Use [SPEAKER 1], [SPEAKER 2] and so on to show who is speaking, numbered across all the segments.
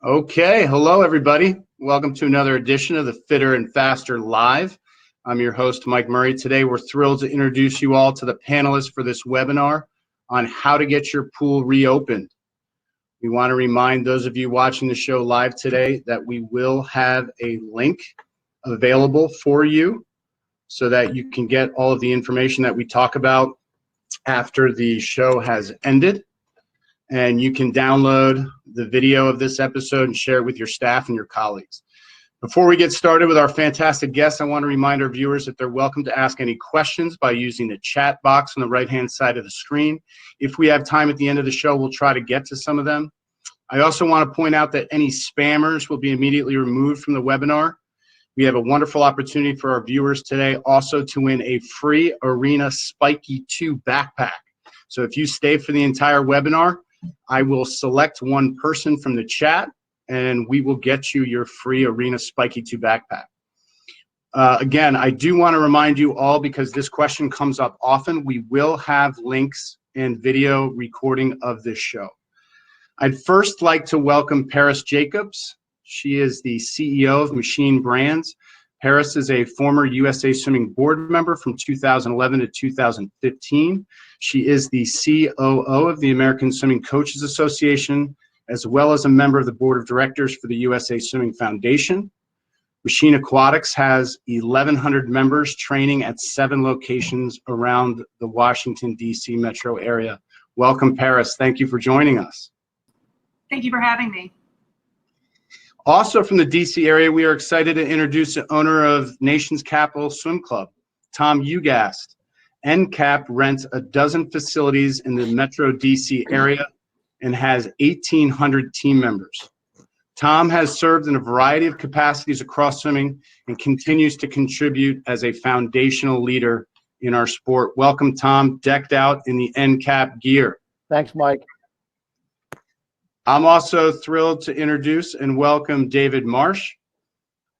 [SPEAKER 1] Okay, hello everybody. Welcome to another edition of the Fitter and Faster Live. I'm your host, Mike Murray. Today we're thrilled to introduce you all to the panelists for this webinar on how to get your pool reopened. We want to remind those of you watching the show live today that we will have a link available for you so that you can get all of the information that we talk about after the show has ended. And you can download the video of this episode and share it with your staff and your colleagues. Before we get started with our fantastic guests, I want to remind our viewers that they're welcome to ask any questions by using the chat box on the right-hand side of the screen. If we have time at the end of the show, we'll try to get to some of them. I also want to point out that any spammers will be immediately removed from the webinar. We have a wonderful opportunity for our viewers today also to win a free Arena Spiky 2 backpack. So if you stay for the entire webinar, I will select one person from the chat and we will get you your free Arena Spiky 2 backpack. Again, I do want to remind you all, because this question comes up often, we will have links and video recording of this show. I'd first like to welcome Paris Jacobs. She is the CEO of Machine Brands. Paris is a former USA Swimming board member from 2011 to 2015. She is the COO of the American Swimming Coaches Association, as well as a member of the board of directors for the USA Swimming Foundation. Machine Aquatics has 1,100 members training at 7 locations around the Washington, D.C. metro area. Welcome, Paris. Thank you for joining us.
[SPEAKER 2] Thank you for having me.
[SPEAKER 1] Also from the DC area, we are excited to introduce the owner of Nation's Capital Swim Club, Tom Ugast. NCAP rents a dozen facilities in the Metro DC area and has 1,800 team members. Tom has served in a variety of capacities across swimming and continues to contribute as a foundational leader in our sport. Welcome, Tom, decked out in the NCAP gear.
[SPEAKER 3] Thanks, Mike.
[SPEAKER 1] I'm also thrilled to introduce and welcome David Marsh.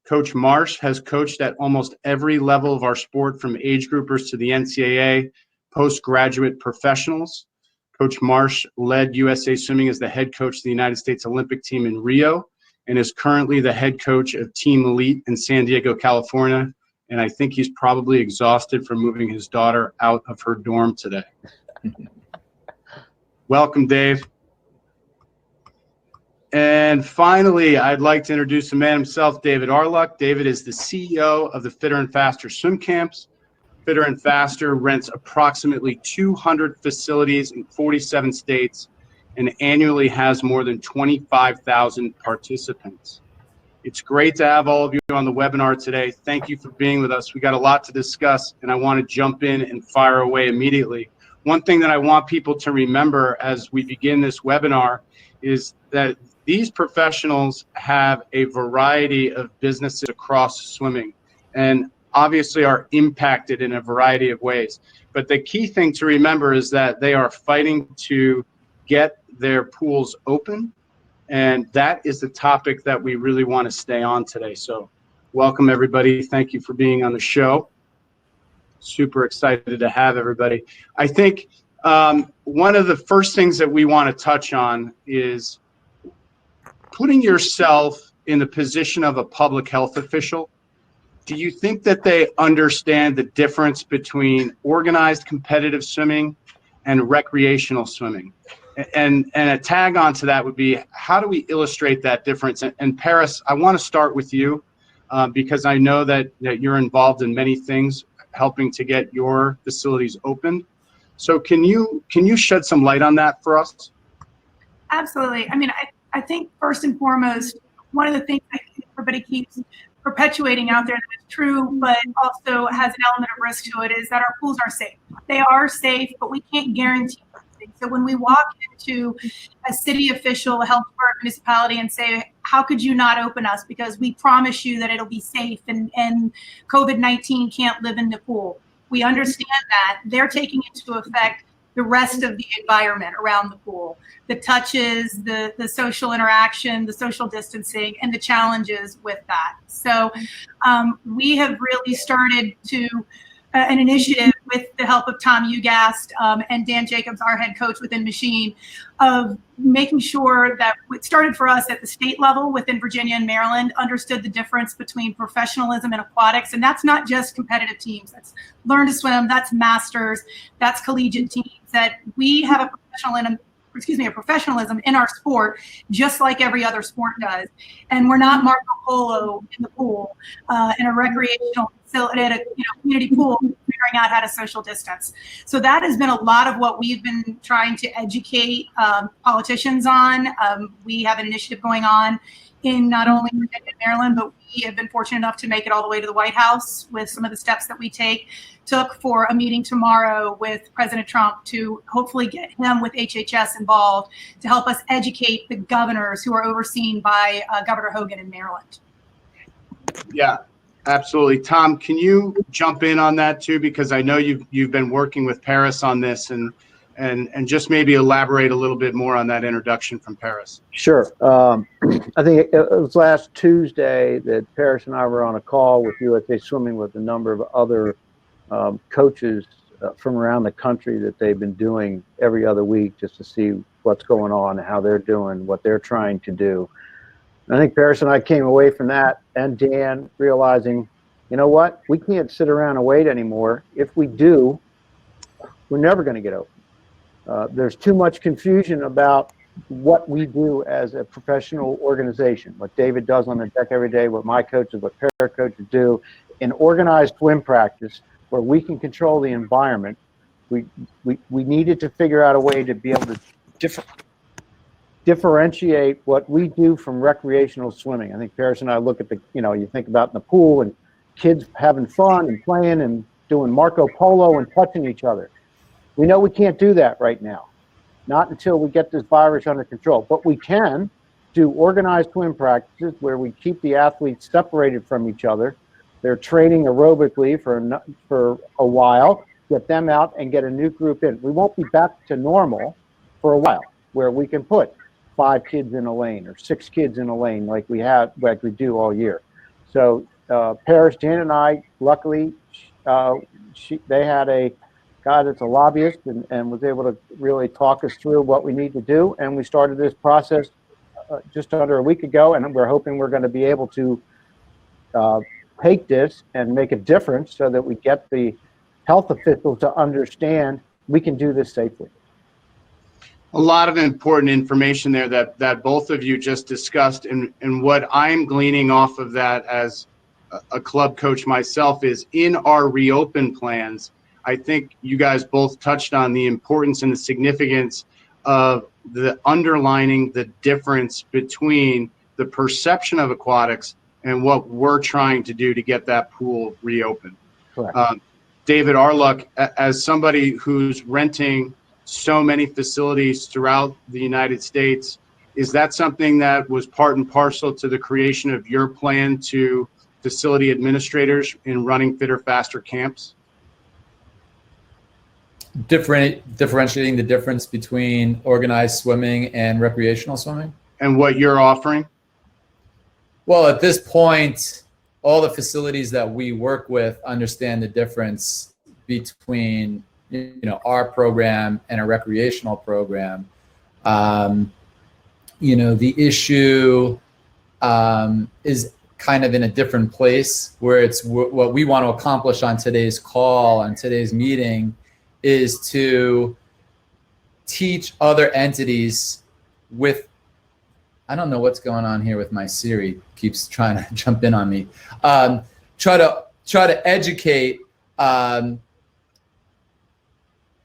[SPEAKER 1] Coach Marsh has coached at almost every level of our sport, from age groupers to the NCAA, postgraduate professionals. Coach Marsh led USA Swimming as the head coach of the United States Olympic team in Rio and is currently the head coach of Team Elite in San Diego, California. And I think he's probably exhausted from moving his daughter out of her dorm today. Welcome, Dave. And finally, I'd like to introduce the man himself, David Arluck. David is the CEO of the Fitter and Faster Swim Camps. Fitter and Faster rents approximately 200 facilities in 47 states and annually has more than 25,000 participants. It's great to have all of you on the webinar today. Thank you for being with us. We got a lot to discuss, and I want to jump in and fire away immediately. One thing that I want people to remember as we begin this webinar is that these professionals have a variety of businesses across swimming and obviously are impacted in a variety of ways. But the key thing to remember is that they are fighting to get their pools open, and that is the topic that we really want to stay on today. So welcome, everybody. Thank you for being on the show. Super excited to have everybody. I think one of the first things that we want to touch on is putting yourself in the position of a public health official. Do you think that they understand the difference between organized competitive swimming and recreational swimming? And a tag on to that would be, how do we illustrate that difference? And Paris, I want to start with you because I know that you're involved in many things helping to get your facilities opened. So can you shed some light on that for us?
[SPEAKER 2] Absolutely. I mean, I think first and foremost, one of the things I think everybody keeps perpetuating out there that is true, but also has an element of risk to it, is that our pools are safe. They are safe, but we can't guarantee anything. So when we walk into a city official, a health department, municipality, and say, how could you not open us? Because we promise you that it'll be safe and COVID-19 can't live in the pool. We understand that. They're taking into effect the rest of the environment around the pool, the touches, the social interaction, the social distancing, and the challenges with that. So we have really started to an initiative with the help of Tom Ugast and Dan Jacobs, our head coach within Machine, of making sure that it started for us at the state level within Virginia and Maryland, understood the difference between professionalism and aquatics. And that's not just competitive teams. That's learn to swim, that's masters, that's collegiate teams, that we have a professionalism in our sport, just like every other sport does. And we're not Marco Polo in the pool, in a recreational facility, at a community pool, figuring out how to social distance. So that has been a lot of what we've been trying to educate politicians on. We have an initiative going on in not only Virginia and Maryland, but we have been fortunate enough to make it all the way to the White House with some of the steps that we took for a meeting tomorrow with President Trump to hopefully get him with HHS involved to help us educate the governors who are overseen by Governor Hogan in Maryland.
[SPEAKER 1] Yeah, absolutely. Tom, can you jump in on that too? Because I know you've been working with Paris on this, and just maybe elaborate a little bit more on that introduction from Paris.
[SPEAKER 3] Sure. I think it was last Tuesday that Paris and I were on a call with USA Swimming with a number of other coaches from around the country that they've been doing every other week just to see what's going on, how they're doing, what they're trying to do. And I think Paris and I came away from that, and Dan, realizing, you know what, we can't sit around and wait anymore. If we do, we're never going to get open. There's too much confusion about what we do as a professional organization, what David does on the deck every day, what my coaches, what para coaches do in organized swim practice, where we can control the environment. We needed to figure out a way to be able to differentiate what we do from recreational swimming. I think Paris and I look at you think about in the pool and kids having fun and playing and doing Marco Polo and touching each other. We know we can't do that right now, not until we get this virus under control. But we can do organized swim practices where we keep the athletes separated from each other. They're training aerobically for a while, get them out and get a new group in. We won't be back to normal for a while, where we can put 5 kids in a lane or 6 kids in a lane like we do all year. So Paris, Jan, and I, luckily, they had a guy that's a lobbyist and was able to really talk us through what we need to do. And we started this process just under a week ago, and we're hoping we're going to be able to take this and make a difference so that we get the health officials to understand we can do this safely.
[SPEAKER 1] A lot of important information there that both of you just discussed, and what I'm gleaning off of that as a club coach myself is in our reopen plans. I think you guys both touched on the importance and the significance of the underlining the difference between the perception of aquatics and what we're trying to do to get that pool reopened.
[SPEAKER 3] Correct.
[SPEAKER 1] David Arluck, as somebody who's renting so many facilities throughout the United States, is that something that was part and parcel to the creation of your plan to facility administrators in running fitter, faster camps?
[SPEAKER 4] Differentiating the difference between organized swimming and recreational swimming?
[SPEAKER 1] And what you're offering?
[SPEAKER 4] Well, at this point, all the facilities that we work with understand the difference between our program and a recreational program. The issue is kind of in a different place, where it's what we want to accomplish on today's call, on today's meeting, is to teach other entities with, I don't know what's going on here with my Siri, keeps trying to jump in on me. Try to educate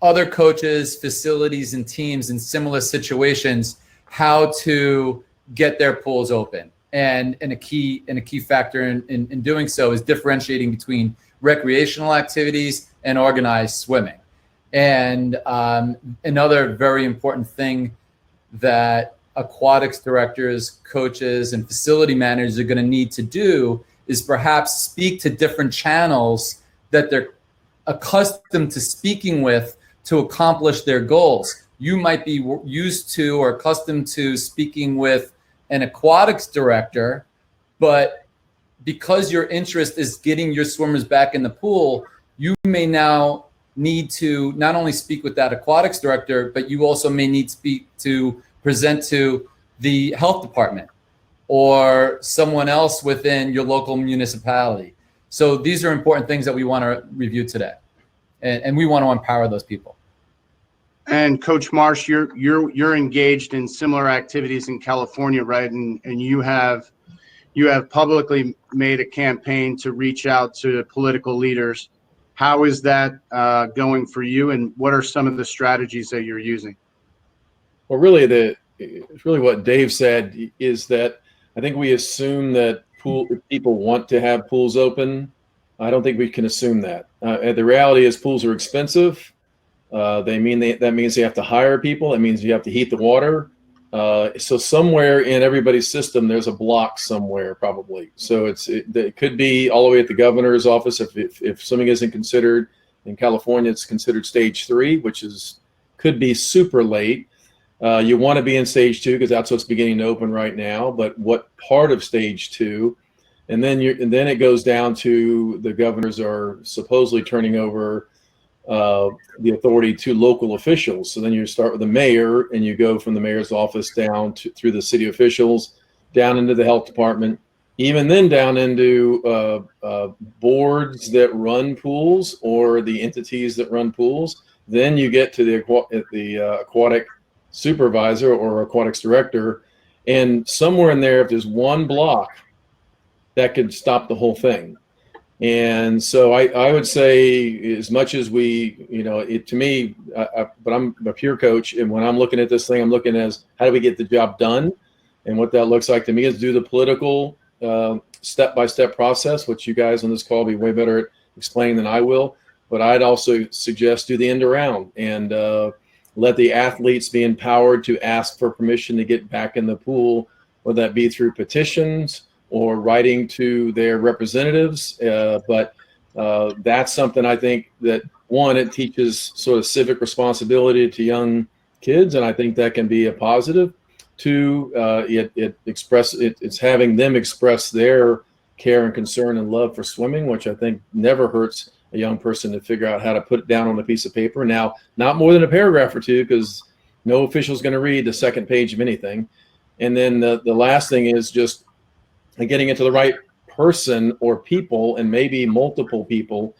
[SPEAKER 4] other coaches, facilities, and teams in similar situations how to get their pools open. And a key factor in doing so is differentiating between recreational activities and organized swimming. And another very important thing that aquatics directors, coaches, and facility managers are going to need to do is perhaps speak to different channels that they're accustomed to speaking with to accomplish their goals. You might be used to or accustomed to speaking with an aquatics director, but because your interest is getting your swimmers back in the pool, you may now need to not only speak with that aquatics director, but you also may need to present to the health department or someone else within your local municipality. So these are important things that we want to review today, and we want to empower those people.
[SPEAKER 1] And Coach Marsh, you're engaged in similar activities in California, right? And you have publicly made a campaign to reach out to political leaders. How is that going for you, and what are some of the strategies that you're using?
[SPEAKER 5] Well, really, it's really what Dave said, is that I think we assume that people want to have pools open. I don't think we can assume that. The reality is pools are expensive. That means you have to hire people. That means you have to heat the water. So somewhere in everybody's system, there's a block somewhere probably. So it could be all the way at the governor's office. If swimming isn't considered in California, it's considered stage 3, which could be super late. You want to be in stage 2 because that's what's beginning to open right now. But what part of stage 2? And then it goes down to the governors are supposedly turning over the authority to local officials. So then you start with the mayor, and you go from the mayor's office down through the city officials, down into the health department, even then down into boards that run pools or the entities that run pools. Then you get to the aquatic supervisor or aquatics director, and somewhere in there, if there's one block, that could stop the whole thing. And so I would say, as much as to me, but I'm a peer coach, and when I'm looking at this thing, I'm looking as how do we get the job done? And what that looks like to me is do the political step-by-step process, which you guys on this call will be way better at explaining than I will. But I'd also suggest do the end around and let the athletes be empowered to ask for permission to get back in the pool, whether that be through petitions or writing to their representatives. But that's something I think that, one, it teaches sort of civic responsibility to young kids, and I think that can be a positive. Two, it's having them express their care and concern and love for swimming, which I think never hurts a young person to figure out how to put it down on a piece of paper. Now, not more than a paragraph or two, because no official is going to read the second page of anything. And then the last thing is just getting it to the right person or people, and maybe multiple people.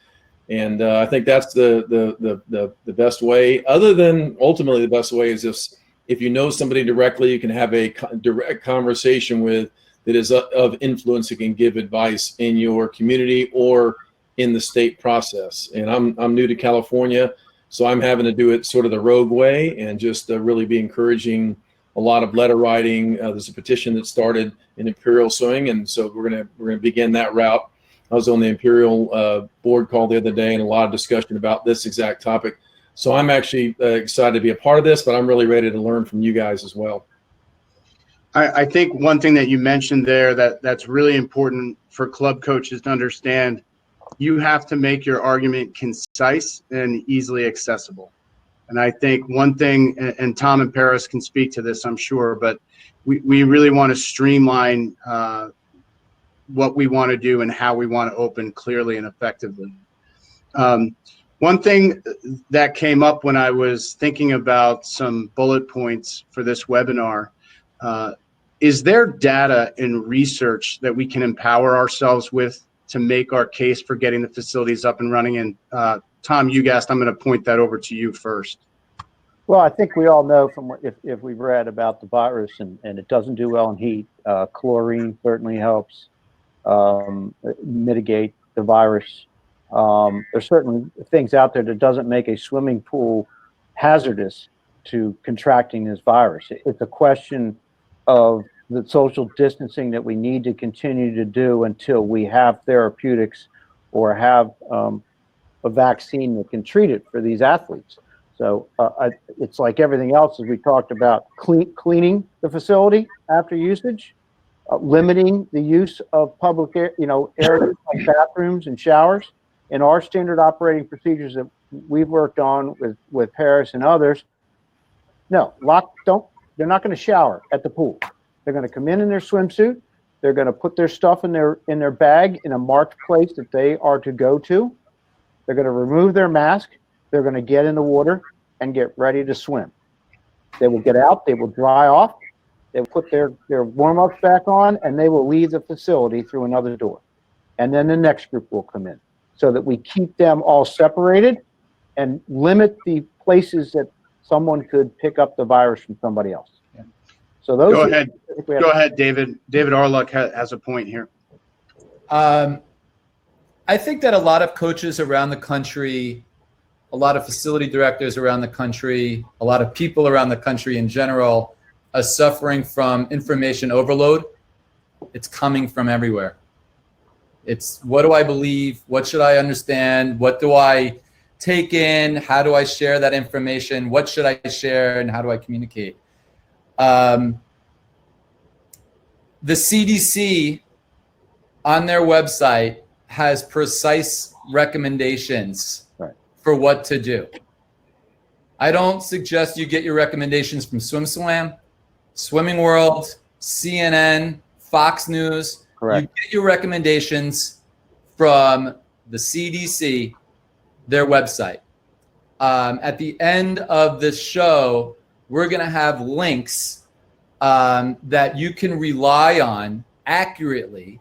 [SPEAKER 5] And I think that's the best way. Other than ultimately the best way is if you know somebody directly, you can have a direct conversation with that is of influence, that can give advice in your community or in the state process. And I'm new to California, so I'm having to do it sort of the rogue way and just really be encouraging a lot of letter writing. There's a petition that started in Imperial Swimming, and so we're gonna begin that route. I was on the Imperial board call the other day, and a lot of discussion about this exact topic. So I'm actually excited to be a part of this, but I'm really ready to learn from you guys as well.
[SPEAKER 1] I think one thing that you mentioned there that's really important for club coaches to understand, you have to make your argument concise and easily accessible. And I think one thing, and Tom and Paris can speak to this, I'm sure, but we really want to streamline what we want to do and how we want to open clearly and effectively. One thing that came up when I was thinking about some bullet points for this webinar, is there data and research that we can empower ourselves with to make our case for getting the facilities up and running? And Tom Ugast, I'm going to point that over to you first.
[SPEAKER 3] Well, I think we all know from if we've read about the virus, and it doesn't do well in heat. Chlorine certainly helps mitigate the virus. There's certainly things out there that doesn't make a swimming pool hazardous to contracting this virus. It's a question of the social distancing that we need to continue to do until we have therapeutics or have a vaccine that can treat it for these athletes. So it's like everything else, as we talked about, cleaning the facility after usage, limiting the use of public areas like bathrooms and showers. In our standard operating procedures that we've worked on with Paris and others, they're not going to shower at the pool. They're going to come in their swimsuit. They're going to put their stuff in their bag in a marked place that they are to go to. They're going to remove their mask. They're going to get in the water and get ready to swim. They will get out. They will dry off. They will put their warm-ups back on, and they will leave the facility through another door. And then the next group will come in, so that we keep them all separated and limit the places that someone could pick up the virus from somebody else.
[SPEAKER 4] Yeah.
[SPEAKER 3] So those.
[SPEAKER 1] Go ahead. Go ahead, David. David Arluck has a point here.
[SPEAKER 4] I think that a lot of coaches around the country, a lot of facility directors around the country, a lot of people around the country in general are suffering from information overload. It's coming from everywhere. It's, what do I believe? What should I understand? What do I take in? How do I share that information? What should I share and how do I communicate? The CDC on their website has precise recommendations for what to do. I don't suggest you get your recommendations from SwimSwam, Swimming World, CNN, Fox News.
[SPEAKER 3] Correct.
[SPEAKER 4] You get your recommendations from the CDC, their website. At the end of this show, we're going to have links that you can rely on accurately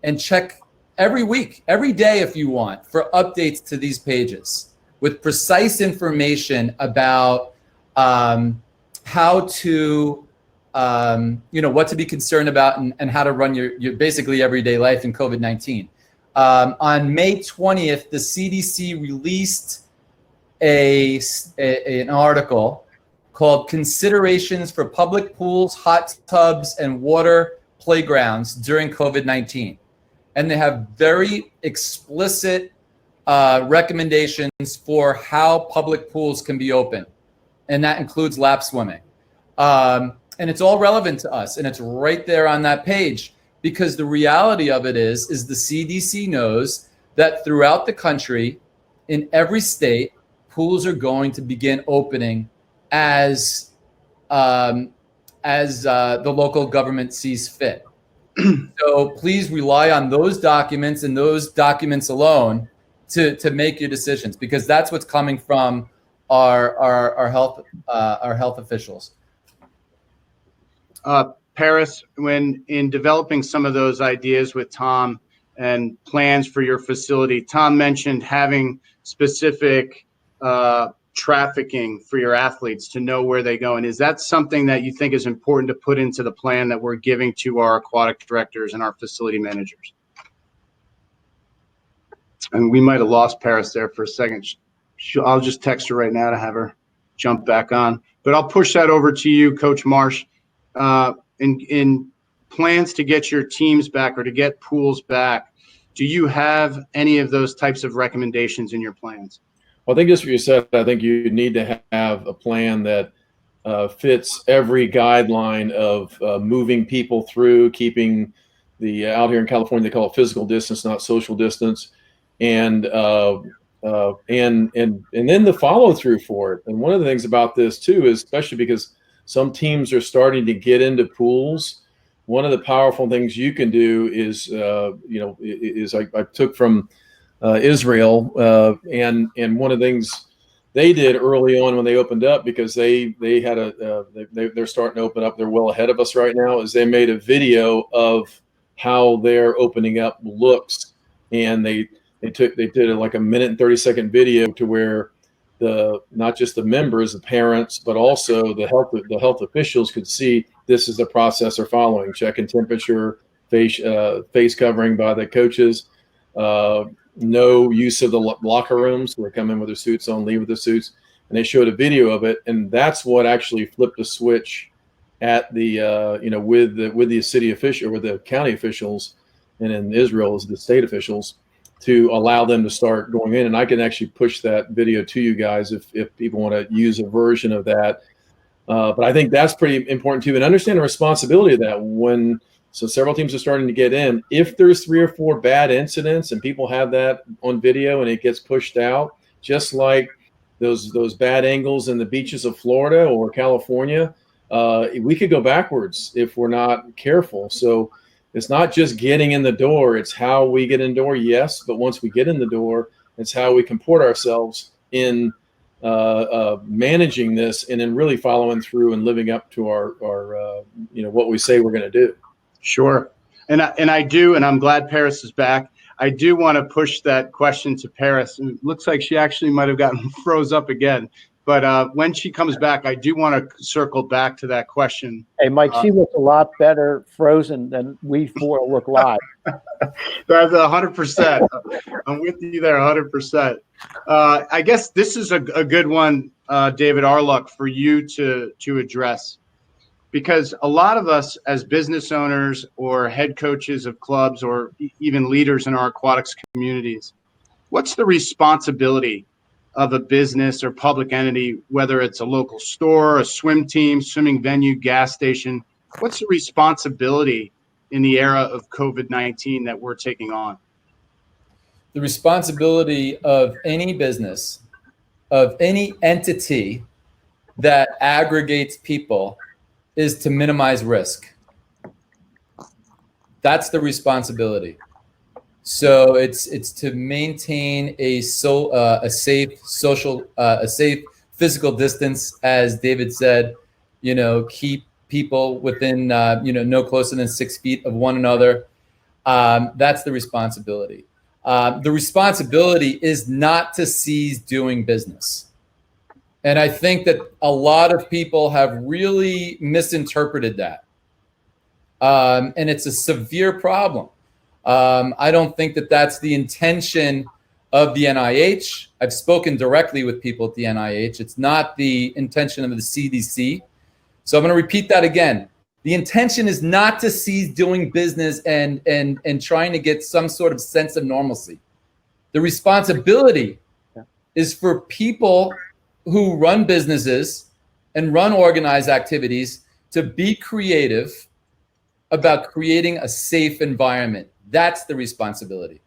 [SPEAKER 4] and check every week, every day if you want, for updates to these pages with precise information about how to, what to be concerned about and how to run your basically everyday life in COVID-19. On May 20th, the CDC released an article called Considerations for Public Pools, Hot Tubs, and Water Playgrounds During COVID-19. And they have very explicit recommendations for how public pools can be open. And that includes lap swimming. And it's all relevant to us. And it's right there on that page, because the reality of it is the CDC knows that throughout the country, in every state, pools are going to begin opening as the local government sees fit. So please rely on those documents and those documents alone to make your decisions, because that's what's coming from our health officials.
[SPEAKER 1] Paris, when in developing some of those ideas with Tom and plans for your facility, Tom mentioned having specific trafficking for your athletes to know where they go. And is that something that you think is important to put into the plan that we're giving to our aquatic directors and our facility managers? And we might have lost Paris there for a second. I'll just text her right now to have her jump back on. But I'll push that over to you, Coach Marsh. In plans to get your teams back or to get pools back, do you have any of those types of recommendations in your plans?
[SPEAKER 5] Well, I think just what you said, I think you need to have a plan that fits every guideline of moving people through, keeping the out here in California, they call it physical distance, not social distance, and then the follow through for it. And one of the things about this too is, especially because some teams are starting to get into pools, one of the powerful things you can do is, I took from Israel, and one of the things they did early on when they opened up, because they're starting to open up, they're well ahead of us right now, is they made a video of how their opening up looks, and they did like a minute and 30-second video to where not just the members, the parents, but also the health officials could see this is the process they're following: checking temperature, face covering by the coaches, no use of the locker rooms. They come in with their suits on, leave with their suits, and they showed a video of it, and that's what actually flipped the switch at the with the city official, with the county officials, and in Israel is the state officials, to allow them to start going in. And I can actually push that video to you guys if people want to use a version of that. But I think that's pretty important too, and understand the responsibility of that. So several teams are starting to get in. If there's 3 or 4 bad incidents and people have that on video and it gets pushed out, just like those bad angles in the beaches of Florida or California, we could go backwards if we're not careful. So it's not just getting in the door, it's how we get in the door, yes, but once we get in the door, It's how we comport ourselves in managing this, and then really following through and living up to our what we say we're going to do.
[SPEAKER 1] Sure. And I do, and I'm glad Paris is back. I do want to push that question to Paris. It looks like she actually might have gotten froze up again. But when she comes back, I do want to circle back to that question.
[SPEAKER 3] Hey, Mike, she looks a lot better frozen than we four look live.
[SPEAKER 1] That's 100%. I'm with you there 100%. I guess this is a good one, David Arluck, for you to address. Because a lot of us as business owners or head coaches of clubs or even leaders in our aquatics communities, what's the responsibility of a business or public entity, whether it's a local store, a swim team, swimming venue, gas station? What's the responsibility in the era of COVID-19 that we're taking on?
[SPEAKER 4] The responsibility of any business, of any entity that aggregates people, is to minimize risk. That's the responsibility. So it's to maintain a safe physical distance, as David said. Keep people within no closer than 6 feet of one another. That's the responsibility. The responsibility is not to cease doing business. And I think that a lot of people have really misinterpreted that. And it's a severe problem. I don't think that that's the intention of the NIH. I've spoken directly with people at the NIH. It's not the intention of the CDC. So I'm going to repeat that again. The intention is not to cease doing business and trying to get some sort of sense of normalcy. The responsibility is for people who run businesses and run organized activities to be creative about creating a safe environment. That's the responsibility.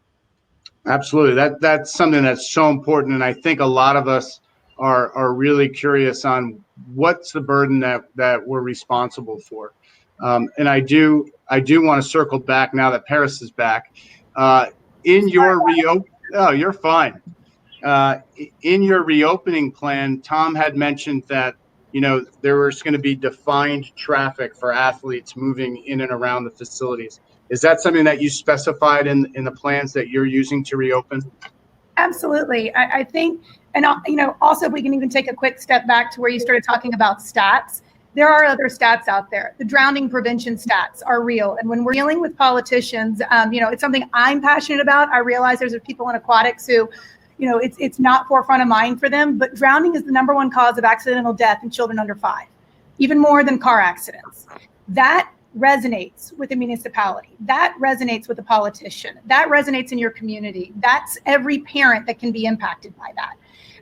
[SPEAKER 1] Absolutely. That's something that's so important. And I think a lot of us are really curious on what's the burden that we're responsible for. And I do want to circle back now that Paris is back. In your you're fine. In your reopening plan, Tom had mentioned that there was going to be defined traffic for athletes moving in and around the facilities. Is that something that you specified in the plans that you're using to reopen?
[SPEAKER 2] Absolutely. I think, and also if we can even take a quick step back to where you started talking about stats, there are other stats out there. The drowning prevention stats are real. And when we're dealing with politicians, it's something I'm passionate about. I realize there's people in aquatics who, it's not forefront of mind for them, but drowning is the #1 cause of accidental death in children under 5, even more than car accidents. That resonates with the municipality. That resonates with the politician. That resonates in your community. That's every parent that can be impacted by that.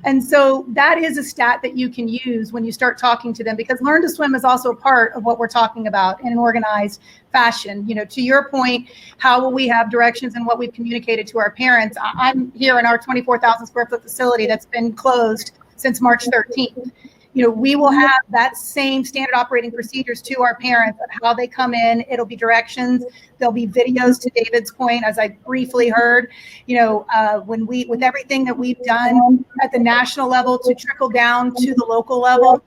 [SPEAKER 2] And so that is a stat that you can use when you start talking to them, because Learn to Swim is also a part of what we're talking about in an organized fashion. To your point, how will we have directions and what we've communicated to our parents? I'm here in our 24,000 square foot facility that's been closed since March 13th. We will have that same standard operating procedures to our parents of how they come in. It'll be directions. There'll be videos, to David's point, as I briefly heard, with everything that we've done at the national level to trickle down to the local level.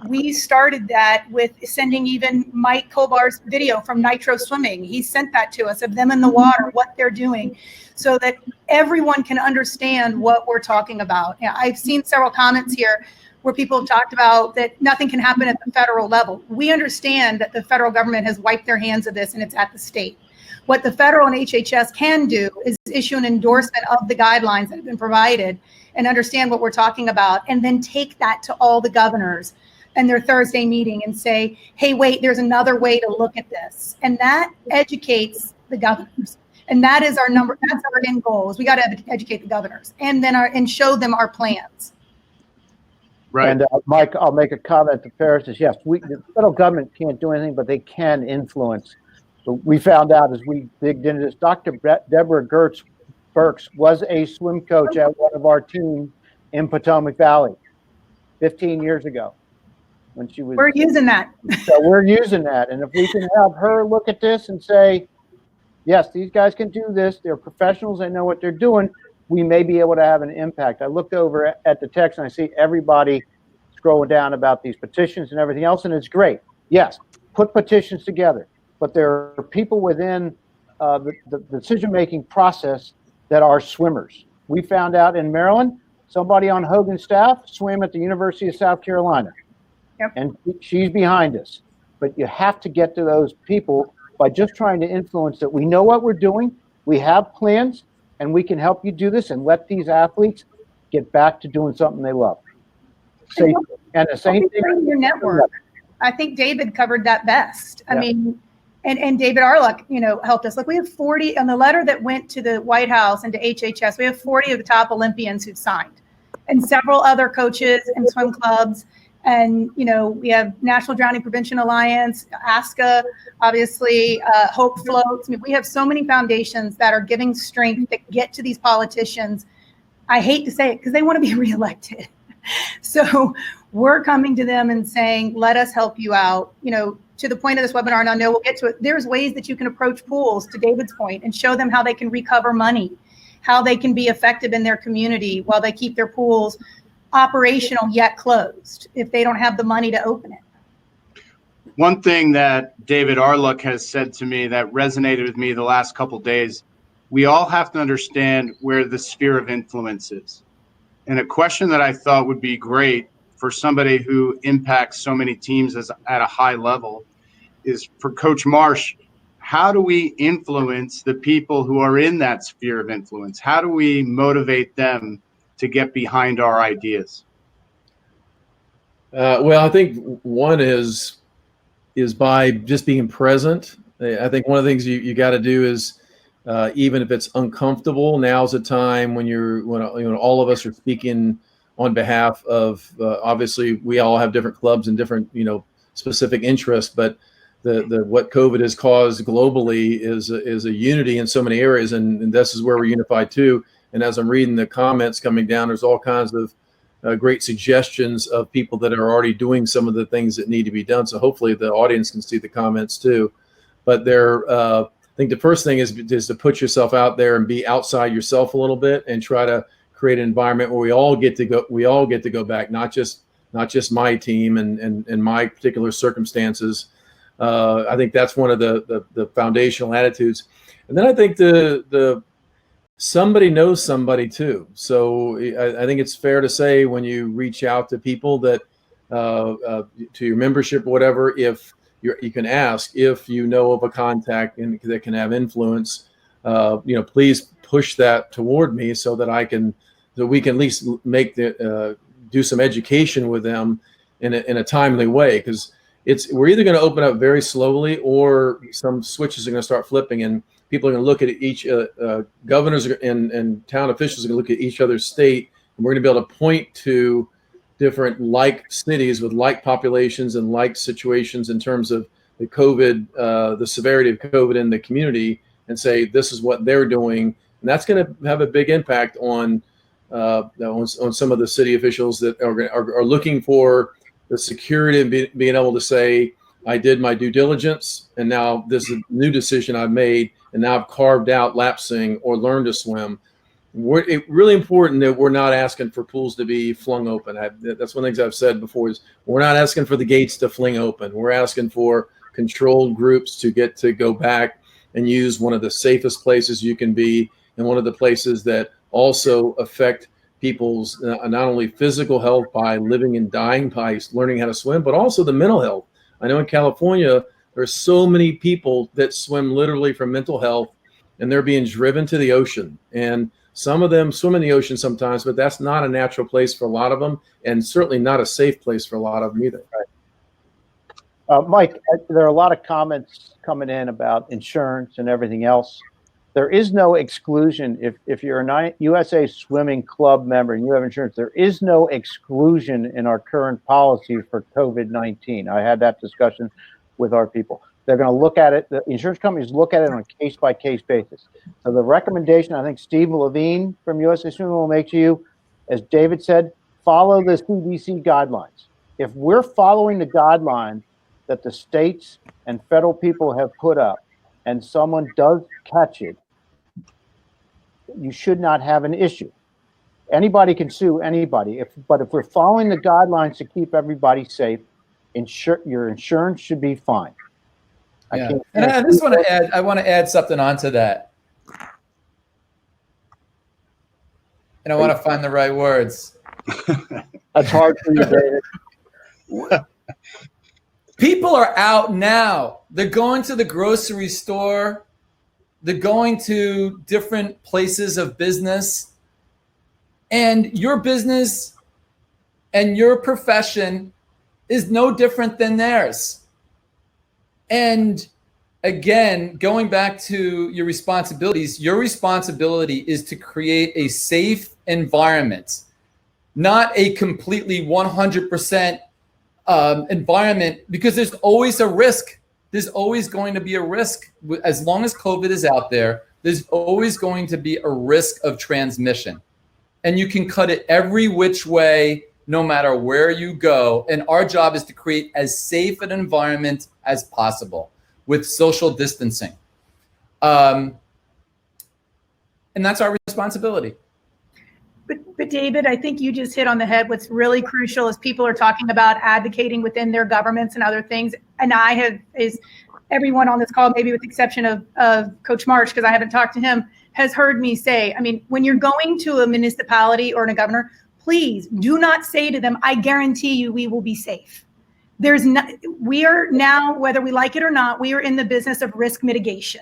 [SPEAKER 2] We started that with sending even Mike Kobar's video from Nitro Swimming. He sent that to us of them in the water, what they're doing, so that everyone can understand what we're talking about. I've seen several comments here where people have talked about that nothing can happen at the federal level. We understand that the federal government has wiped their hands of this and it's at the state. What the federal and HHS can do is issue an endorsement of the guidelines that have been provided and understand what we're talking about, and then take that to all the governors and their Thursday meeting and say, hey, wait, there's another way to look at this. And that educates the governors. And that is that's our end goal, is we got to educate the governors and then and show them our plans.
[SPEAKER 1] Right.
[SPEAKER 3] And Mike, I'll make a comment to Paris. Yes, the federal government can't do anything, but they can influence. But we found out as we digged into this, Dr. Deborah Burks was a swim coach at one of our teams in Potomac Valley 15 years ago when she was.
[SPEAKER 2] We're using that.
[SPEAKER 3] So we're using that. And if we can have her look at this and say, yes, these guys can do this. They're professionals. They know what they're doing. we may be able to have an impact. I looked over at the text and I see everybody scrolling down about these petitions and everything else, and it's great. Yes, put petitions together, but there are people within the decision-making process that are swimmers. We found out in Maryland, somebody on Hogan's staff swam at the University of South Carolina.
[SPEAKER 2] Yep.
[SPEAKER 3] And she's behind us. But you have to get to those people by just trying to influence that we know what we're doing, we have plans, and we can help you do this and let these athletes get back to doing something they love. Safely. And the same thing.
[SPEAKER 6] Your network. I think David covered that best. I
[SPEAKER 3] Yeah.
[SPEAKER 6] mean, and David Arluck, helped us. Like, we have 40 on the letter that went to the White House and to HHS. We have 40 of the top Olympians who've signed, and several other coaches and swim clubs. And, we have National Drowning Prevention Alliance, ASCA, obviously, Hope Floats. I mean, we have so many foundations that are giving strength that get to these politicians. I hate to say it because they want to be reelected. So we're coming to them and saying, let us help you out, to the point of this webinar, and I know we'll get to it. There's ways that you can approach pools, to David's point, and show them how they can recover money, how they can be effective in their community while they keep their pools operational yet closed if they don't have the money to open it.
[SPEAKER 1] One thing that David Arluck has said to me that resonated with me the last couple of days, we all have to understand where the sphere of influence is. And a question that I thought would be great for somebody who impacts so many teams at a high level is for Coach Marsh. How do we influence the people who are in that sphere of influence? How do we motivate them to get behind our ideas?
[SPEAKER 5] Well, I think one is by just being present. I think one of the things you got to do is, even if it's uncomfortable, now's the time when all of us are speaking on behalf of, obviously we all have different clubs and different, specific interests, but the what COVID has caused globally is a unity in so many areas. And this is where we're unified too. And as I'm reading the comments coming down, there's all kinds of great suggestions of people that are already doing some of the things that need to be done. So hopefully the audience can see the comments too. But I think the first thing is to put yourself out there and be outside yourself a little bit and try to create an environment where we all get to go back, not just my team and my particular circumstances. I think that's one of the foundational attitudes. And then I think the somebody knows somebody too. So I think it's fair to say when you reach out to people that to your membership or whatever, if you can ask if you know of a contact that can have influence, please push that toward me so that we can at least make do some education with them in a timely way, because we're either going to open up very slowly or some switches are going to start flipping and people are going to look at each governors and town officials are going to look at each other's state, and we're going to be able to point to different like cities with like populations and like situations in terms of the COVID, the severity of COVID in the community, and say this is what they're doing, and that's going to have a big impact on some of the city officials that are looking for the security and being able to say, I did my due diligence, and now this is a new decision I've made, and now I've carved out lapsing or learned to swim. It's really important that we're not asking for pools to be flung open. That's one of the things I've said before is we're not asking for the gates to fling open. We're asking for controlled groups to get to go back and use one of the safest places you can be, and one of the places that also affect people's not only physical health by living and dying by learning how to swim, but also the mental health. I know in California, there's so many people that swim literally for mental health, and they're being driven to the ocean. And some of them swim in the ocean sometimes, but that's not a natural place for a lot of them, and certainly not a safe place for a lot of them either.
[SPEAKER 3] Mike, there are a lot of comments coming in about insurance and everything else. There is no exclusion if you're a USA Swimming Club member and you have insurance. There is no exclusion in our current policy for COVID-19. I had that discussion with our people. They're going to look at it. The insurance companies look at it on a case-by-case basis. So the recommendation I think Steve Levine from USA Swimming will make to you, as David said, follow the CDC guidelines. If we're following the guidelines that the states and federal people have put up, and someone does catch it, you should not have an issue. Anybody can sue anybody, but if we're following the guidelines to keep everybody safe, your insurance should be fine.
[SPEAKER 4] Yeah. And I just want to add, I want to add something onto that. And I want to find the right words.
[SPEAKER 3] That's hard for you, David.
[SPEAKER 4] People are out now. They're going to the grocery store. They're going to different places of business. And your business and your profession is no different than theirs. And again, going back to your responsibilities, your responsibility is to create a safe environment, not a completely 100% environment, because there's always a risk. There's always going to be a risk. As long as COVID is out there, there's always going to be a risk of transmission. And you can cut it every which way, no matter where you go. And our job is to create as safe an environment as possible with social distancing. And that's our responsibility.
[SPEAKER 6] But David, I think you just hit on the head. What's really crucial is people are talking about advocating within their governments and other things. And is everyone on this call, maybe with the exception of Coach Marsh, because I haven't talked to him, has heard me say, I mean, when you're going to a municipality or a governor, please do not say to them, I guarantee you we will be safe. We are now, whether we like it or not, we are in the business of risk mitigation.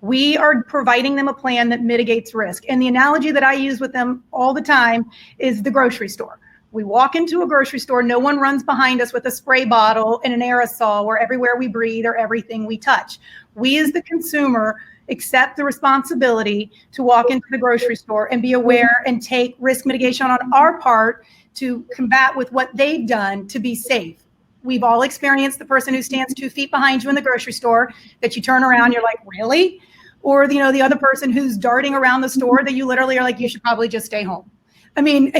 [SPEAKER 6] We are providing them a plan that mitigates risk. And the analogy that I use with them all the time is the grocery store. We walk into a grocery store, no one runs behind us with a spray bottle and an aerosol where everywhere we breathe or everything we touch. We as the consumer accept the responsibility to walk into the grocery store and be aware and take risk mitigation on our part to combat with what they've done to be safe. We've all experienced the person who stands 2 feet behind you in the grocery store that you turn around, you're like, really? Or, the other person who's darting around the store that you literally are like, you should probably just stay home. I mean,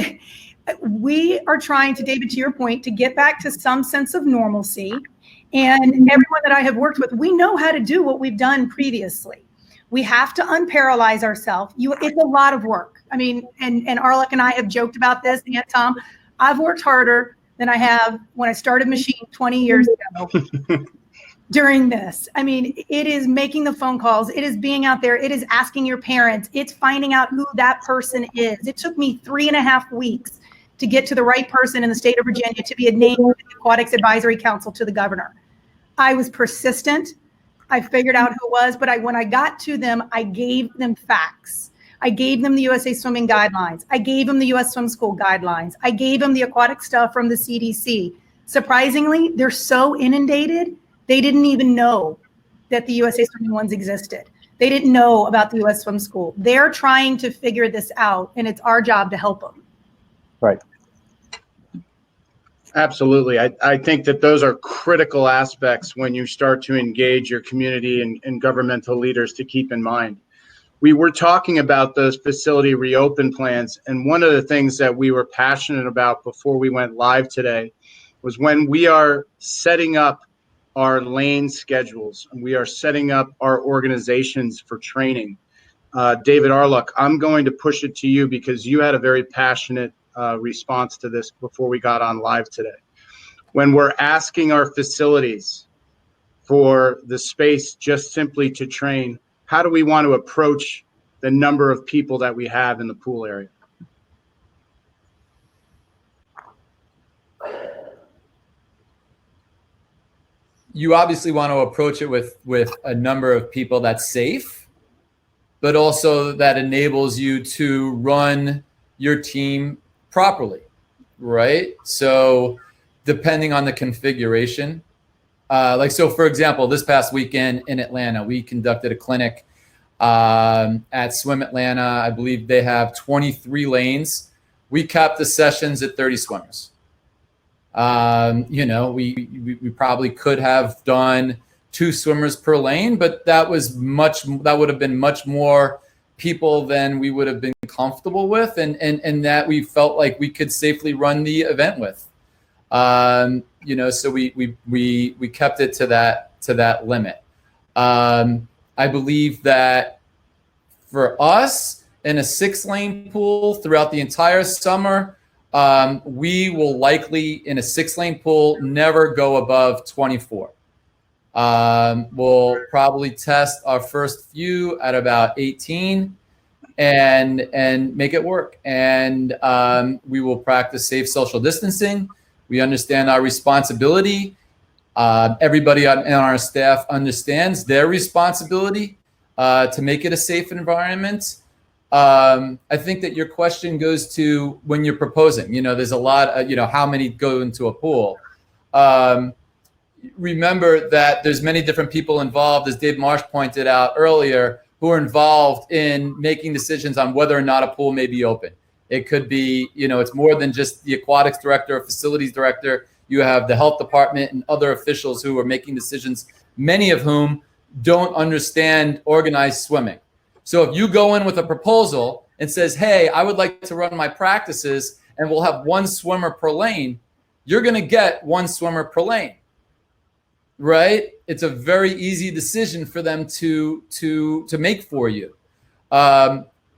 [SPEAKER 6] we are trying to, David, to your point, to get back to some sense of normalcy. And everyone that I have worked with, we know how to do what we've done previously. We have to unparalyze ourselves. It's a lot of work. I mean, and Arlek and I have joked about this, and Tom, I've worked harder than I have when I started Machine 20 years ago during this. I mean, it is making the phone calls. It is being out there. It is asking your parents. It's finding out who that person is. It took me 3.5 weeks to get to the right person in the state of Virginia to be named to the Aquatics Advisory Council to the governor. I was persistent. I figured out who it was, but when I got to them, I gave them facts. I gave them the USA Swimming Guidelines. I gave them the US Swim School Guidelines. I gave them the aquatic stuff from the CDC. Surprisingly, they're so inundated, they didn't even know that the USA Swimming ones existed. They didn't know about the US Swim School. They're trying to figure this out, and it's our job to help them.
[SPEAKER 3] Right.
[SPEAKER 1] Absolutely. I think that those are critical aspects when you start to engage your community and governmental leaders to keep in mind. We were talking about those facility reopen plans, and one of the things that we were passionate about before we went live today was when we are setting up our lane schedules and we are setting up our organizations for training. David Arlek, I'm going to push it to you because you had a very passionate response to this before we got on live today. When we're asking our facilities for the space just simply to train, how do we want to approach the number of people that we have in the pool area?
[SPEAKER 4] You obviously want to approach it with a number of people that's safe, but also that enables you to run your team properly, right? So depending on the configuration, so for example, this past weekend in Atlanta, we conducted a clinic at Swim Atlanta. I believe they have 23 lanes. We capped the sessions at 30 swimmers. We probably could have done 2 swimmers per lane, but that would have been much more people than we would have been comfortable with, and that we felt like we could safely run the event with. So we kept it to that limit. I believe that for us, in a 6-lane pool throughout the entire summer, we will likely, in a 6-lane pool, never go above 24. We'll probably test our first few at about 18 and make it work. And we will practice safe social distancing. We understand our responsibility. Everybody on our staff understands their responsibility to make it a safe environment. I think that your question goes to when you're proposing. There's a lot of, how many go into a pool. Remember that there's many different people involved, as Dave Marsh pointed out earlier, who are involved in making decisions on whether or not a pool may be open. It could be, it's more than just the aquatics director or facilities director. You have the health department and other officials who are making decisions, many of whom don't understand organized swimming. So if you go in with a proposal and says, hey, I would like to run my practices and we'll have 1 swimmer per lane, you're going to get 1 swimmer per lane, right? It's a very easy decision for them to make for you.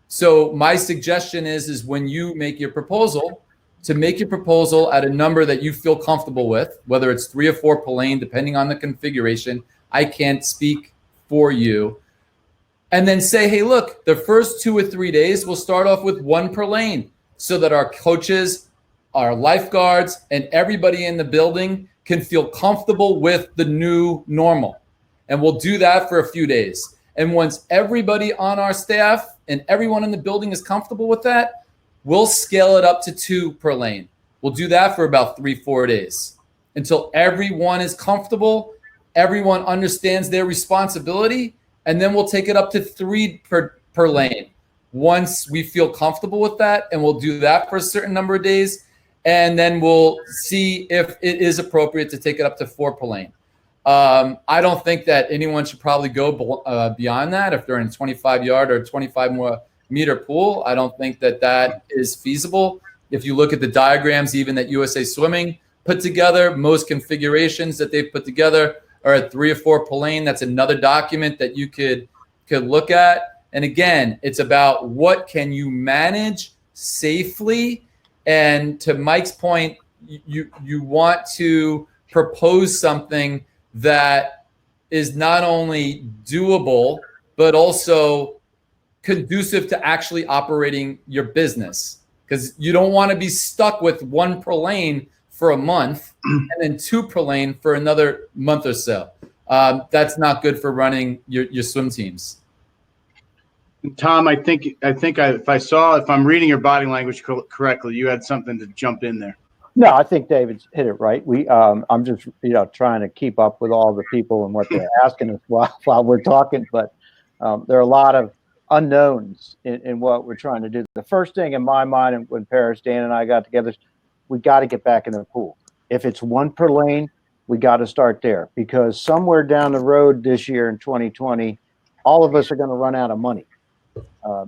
[SPEAKER 4] So my suggestion is when you make your proposal, to make your proposal at a number that you feel comfortable with, whether it's 3 or 4 per lane, depending on the configuration. I can't speak for you. And then say, hey, look, the first 2 or 3 days, we'll start off with 1 per lane so that our coaches, our lifeguards, and everybody in the building can feel comfortable with the new normal. And we'll do that for a few days. And once everybody on our staff and everyone in the building is comfortable with that, we'll scale it up to 2 per lane. We'll do that for about 3-4 days until everyone is comfortable, everyone understands their responsibility, and then we'll take it up to 3 per lane. Once we feel comfortable with that, and we'll do that for a certain number of days, and then we'll see if it is appropriate to take it up to 4 per lane. I don't think that anyone should probably go beyond that if they're in a 25-yard or 25-meter pool. I don't think that is feasible. If you look at the diagrams even that USA Swimming put together, most configurations that they've put together are at 3 or 4 per lane. That's another document that you could look at. And again, it's about what can you manage safely. And to Mike's point, you want to propose something that is not only doable, but also conducive to actually operating your business. Because you don't want to be stuck with 1 per lane for a month and then 2 per lane for another month or so. That's not good for running your swim teams.
[SPEAKER 1] Tom, I think if I'm reading your body language correctly, you had something to jump in there.
[SPEAKER 3] No, I think David's hit it right. I'm just trying to keep up with all the people and what they're asking us while we're talking, but there are a lot of unknowns in what we're trying to do. The first thing in my mind, and when Paris, Dan, and I got together, is we got to get back in the pool. If it's 1 per lane, we got to start there, because somewhere down the road this year in 2020, all of us are going to run out of money.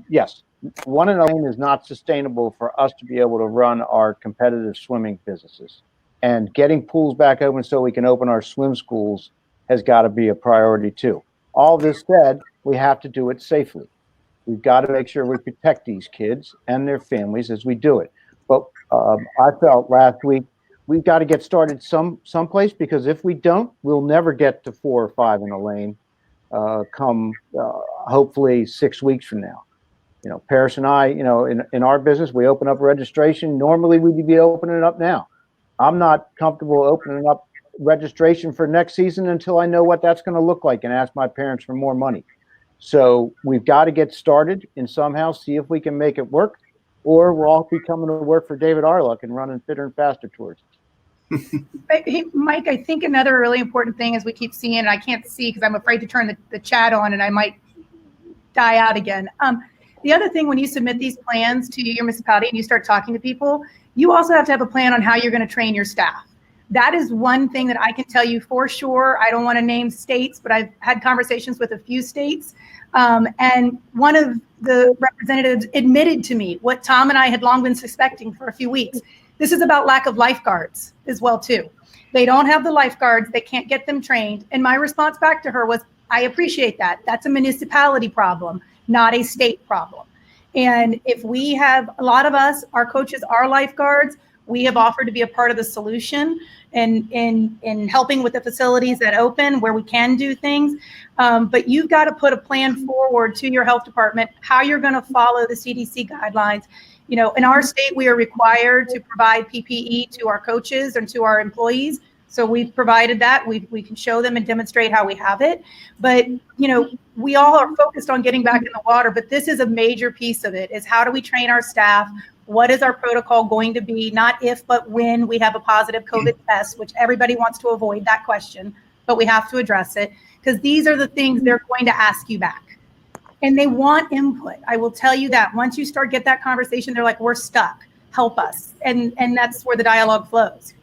[SPEAKER 3] Yes, 1 in a lane is not sustainable for us to be able to run our competitive swimming businesses. And getting pools back open so we can open our swim schools has got to be a priority too. All this said, we have to do it safely. We've got to make sure we protect these kids and their families as we do it. But I felt last week we've got to get started someplace, because if we don't, we'll never get to 4 or 5 in a lane come hopefully 6 weeks from now. Paris and I, in our business, we open up registration. Normally we'd be opening it up now. I'm not comfortable opening up registration for next season until I know what that's going to look like and ask my parents for more money. So we've got to get started and somehow see if we can make it work, or we'll all be coming to work for David Arluck and running Fitter and Faster tours.
[SPEAKER 6] Hey, Mike, I think another really important thing is we keep seeing, and I can't see because I'm afraid to turn the chat on and I might die out again. The other thing, when you submit these plans to your municipality and you start talking to people, you also have to have a plan on how you're going to train your staff. That is one thing that I can tell you for sure. I don't want to name states, but I've had conversations with a few states. And one of the representatives admitted to me what Tom and I had long been suspecting for a few weeks. This is about lack of lifeguards as well, too. They don't have the lifeguards. They can't get them trained. And my response back to her was, I appreciate that. That's a municipality problem, not a state problem. And if we have, a lot of us, our coaches are lifeguards, we have offered to be a part of the solution and in helping with the facilities that open where we can do things. But you've got to put a plan forward to your health department, how you're going to follow the CDC guidelines. You know, in our state, we are required to provide PPE to our coaches and to our employees. So we've provided that. We can show them and demonstrate how we have it. But, you know, we all are focused on getting back in the water, but this is a major piece of it, is how do we train our staff? What is our protocol going to be? Not if, but when we have a positive COVID test, which everybody wants to avoid that question, but we have to address it, because these are the things they're going to ask you back. And they want input. I will tell you that once you get that conversation, they're like, we're stuck, help us. And that's where the dialogue flows.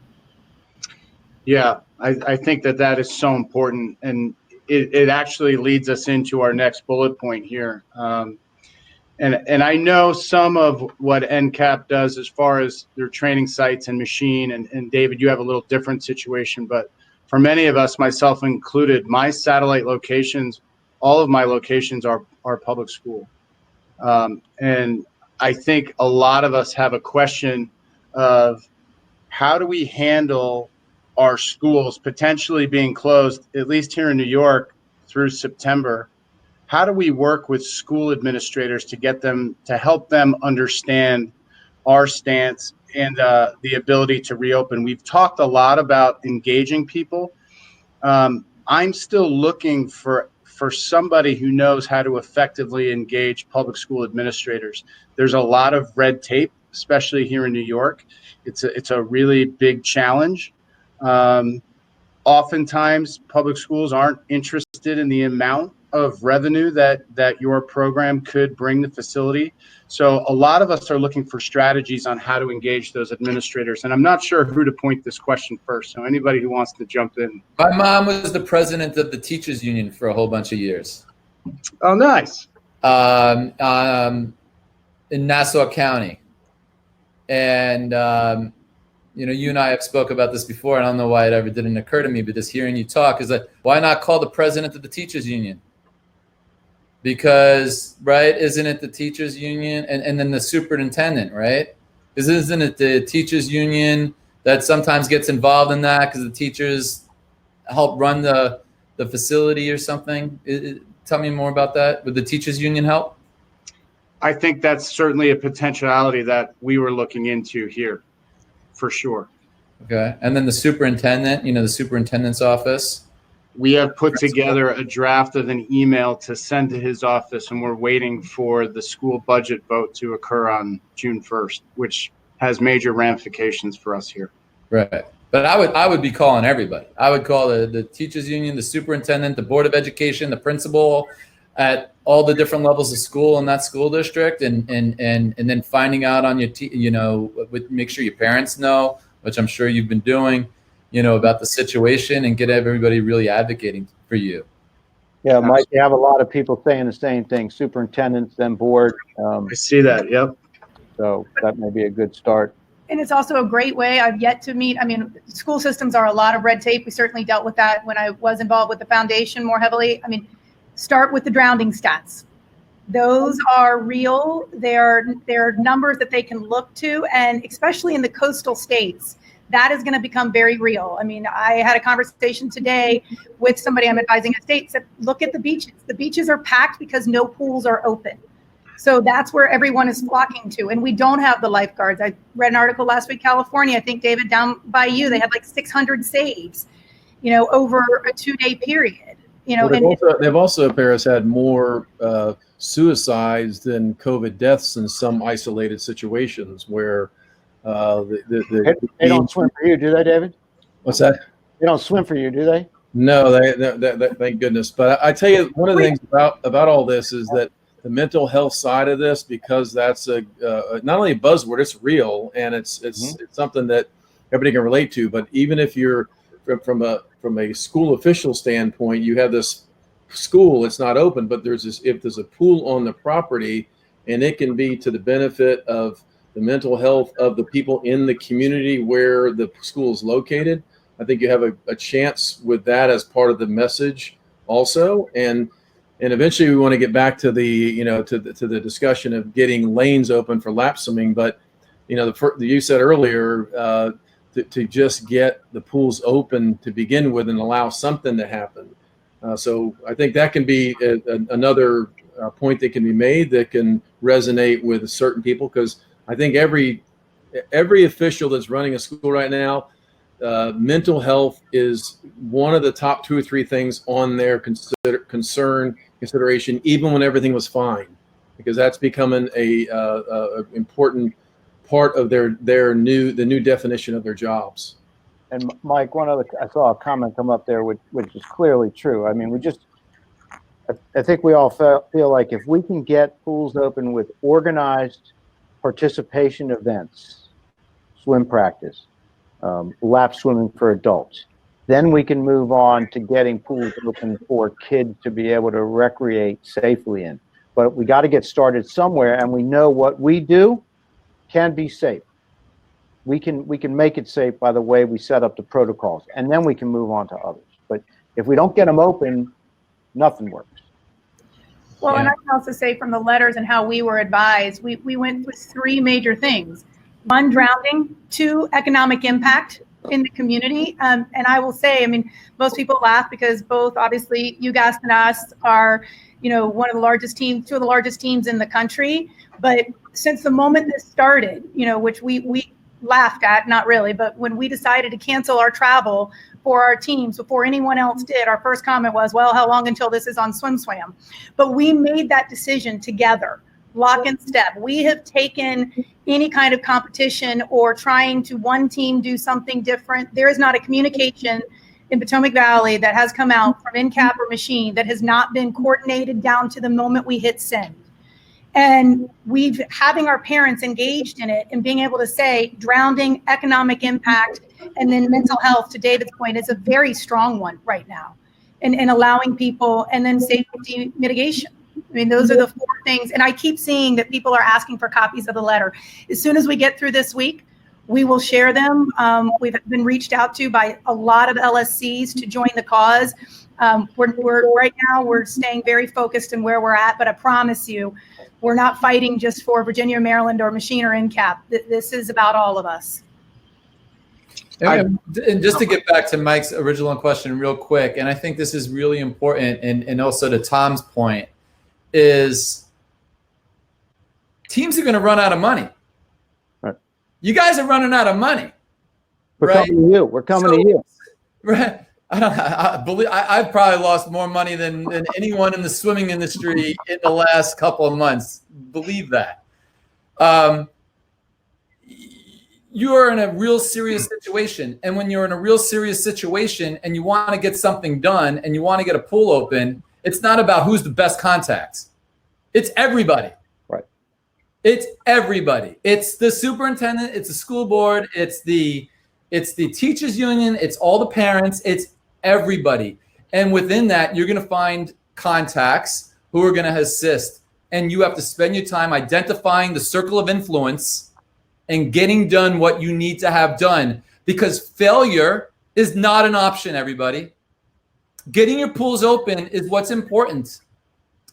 [SPEAKER 1] Yeah, I think that is so important. And it actually leads us into our next bullet point here. And I know some of what NCAP does as far as their training sites and machine. And David, you have a little different situation. But for many of us, myself included, my satellite locations, all of my locations are public school. And I think a lot of us have a question of how do we handle our schools potentially being closed, at least here in New York, through September. How do we work with school administrators to get them, to help them understand our stance and the ability to reopen? We've talked a lot about engaging people. I'm still looking for somebody who knows how to effectively engage public school administrators. There's a lot of red tape, especially here in New York. It's a really big challenge. Oftentimes, public schools aren't interested in the amount of revenue that your program could bring the facility. So a lot of us are looking for strategies on how to engage those administrators. And I'm not sure who to point this question first. So anybody who wants to jump in.
[SPEAKER 4] My mom was the president of the teachers union for a whole bunch of years.
[SPEAKER 1] Oh, nice.
[SPEAKER 4] In Nassau County. And, you know, you and I have spoke about this before. I don't know why it ever didn't occur to me, but just hearing you talk is like, why not call the president of the teachers union? Because, right, isn't it the teachers union and then the superintendent, right? Isn't it the teachers union that sometimes gets involved in that because the teachers help run the facility or something? Tell me more about that. Would the teachers union help?
[SPEAKER 1] I think that's certainly a potentiality that we were looking into here. For sure.
[SPEAKER 4] Okay. And then the superintendent, you know, the superintendent's office.
[SPEAKER 1] We have put together a draft of an email to send to his office, and we're waiting for the school budget vote to occur on June 1st, which has major ramifications for us here.
[SPEAKER 4] Right. But I would be calling everybody. I would call the teachers union, the superintendent, the board of education, the principal at all the different levels of school in that school district, and then finding out on your make sure your parents know, which I'm sure you've been doing, you know, about the situation, and get everybody really advocating for you.
[SPEAKER 3] Yeah, Mike, you have a lot of people saying the same thing, superintendents, then board.
[SPEAKER 1] I see that. Yep.
[SPEAKER 3] So that may be a good start.
[SPEAKER 6] And it's also a great way. I've yet to meet, I mean, school systems are a lot of red tape. We certainly dealt with that when I was involved with the foundation more heavily. I mean, start with the drowning stats. Those are real. They're numbers that they can look to, and especially in the coastal states, that is going to become very real. I mean, I had a conversation today with somebody I'm advising a state, said, look at the beaches. The beaches are packed because no pools are open. So that's where everyone is flocking to. And we don't have the lifeguards. I read an article last week, California, I think, David, down by you, they had like 600 saves, you know, over a 2-day period. You know,
[SPEAKER 5] well, they've also, Paris, had more suicides than COVID deaths in some isolated situations where
[SPEAKER 3] they don't swim for you, do they, David?
[SPEAKER 5] What's that?
[SPEAKER 3] They don't swim for you, do they?
[SPEAKER 5] No, they thank goodness. But I tell you, one of the things about all this is that the mental health side of this, because that's not only a buzzword, it's real, and it's something that everybody can relate to. But even if you're from a school official standpoint, you have this school, it's not open, but if there's a pool on the property, and it can be to the benefit of the mental health of the people in the community where the school is located, I think you have a chance with that as part of the message also. And And eventually we want to get back to the, to the discussion of getting lanes open for lap swimming. But, you said earlier, to just get the pools open to begin with and allow something to happen. So I think that can be another point that can be made that can resonate with certain people, because I think every official that's running a school right now, mental health is one of the top 2 or 3 things on their consideration, even when everything was fine, because that's becoming a important part of the new definition of their jobs.
[SPEAKER 3] And Mike, I saw a comment come up there, which is clearly true. I mean, I think we all feel like if we can get pools open with organized participation events, swim practice, lap swimming for adults, then we can move on to getting pools open for kids to be able to recreate safely in. But we got to get started somewhere, and we know what we do can be safe. We can make it safe by the way we set up the protocols, and then we can move on to others. But if we don't get them open, nothing works.
[SPEAKER 6] Well, and I can also say from the letters and how we were advised, we went with 3 major things. 1, drowning; 2, economic impact in the community. And I will say, I mean, most people laugh because both, obviously, UGAS and us are, one of the largest teams, 2 of the largest teams in the country. But since the moment this started, which we laughed at, not really, but when we decided to cancel our travel for our teams before anyone else did, our first comment was, well, how long until this is on SwimSwam? But we made that decision together, lock and step. We have taken any kind of competition or trying to one team do something different. There is not a communication in Potomac Valley that has come out from NCAP or Machine that has not been coordinated down to the moment we hit send. And having our parents engaged in it and being able to say drowning, economic impact, and then mental health, to David's point, is a very strong one right now. And allowing people, and then safety mitigation. I mean, those are the 4 things. And I keep seeing that people are asking for copies of the letter. As soon as we get through this week, we will share them. We've been reached out to by a lot of LSCs to join the cause. Right now we're staying very focused in where we're at, but I promise you, we're not fighting just for Virginia, Maryland, or Machine or NCAP. This is about all of us.
[SPEAKER 4] And just to get back to Mike's original question real quick, and I think this is really important, and also to Tom's point, is teams are going to run out of money.
[SPEAKER 3] Right.
[SPEAKER 4] You guys are running out of money.
[SPEAKER 3] We're coming to you. We're coming to you.
[SPEAKER 4] Right. I've probably lost more money than anyone in the swimming industry in the last couple of months. Believe that. You're in a real serious situation. And when you're in a real serious situation and you want to get something done and you want to get a pool open, it's not about who's the best contacts. It's everybody.
[SPEAKER 3] Right.
[SPEAKER 4] It's everybody. It's the superintendent. It's the school board. It's the teachers union. It's all the parents. It's everybody. And within that, you're going to find contacts who are going to assist. And you have to spend your time identifying the circle of influence and getting done what you need to have done, because failure is not an option, everybody. Getting your pools open is what's important.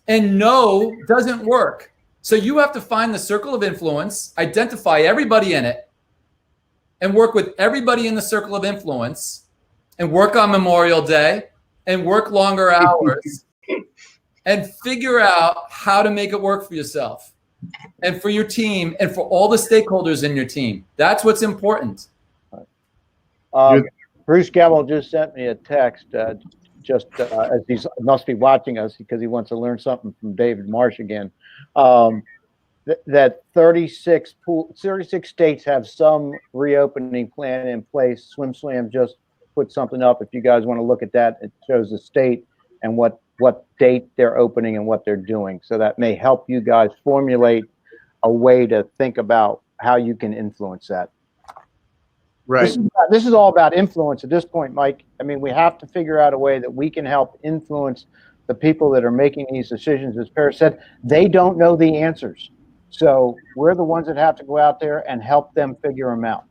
[SPEAKER 4] And no doesn't work. So you have to find the circle of influence, identify everybody in it, and work with everybody in the circle of influence, and work on Memorial Day, and work longer hours, and figure out how to make it work for yourself and for your team and for all the stakeholders in your team. That's what's important.
[SPEAKER 3] Bruce Gavel just sent me a text as he must be watching us because he wants to learn something from David Marsh again. That 36 states have some reopening plan in place. SwimSwam just put something up. If you guys want to look at that, it shows the state and what date they're opening and what they're doing. So that may help you guys formulate a way to think about how you can influence that.
[SPEAKER 1] Right.
[SPEAKER 3] This is all about influence at this point, Mike. I mean, we have to figure out a way that we can help influence the people that are making these decisions. As Paris said, they don't know the answers. So we're the ones that have to go out there and help them figure them out.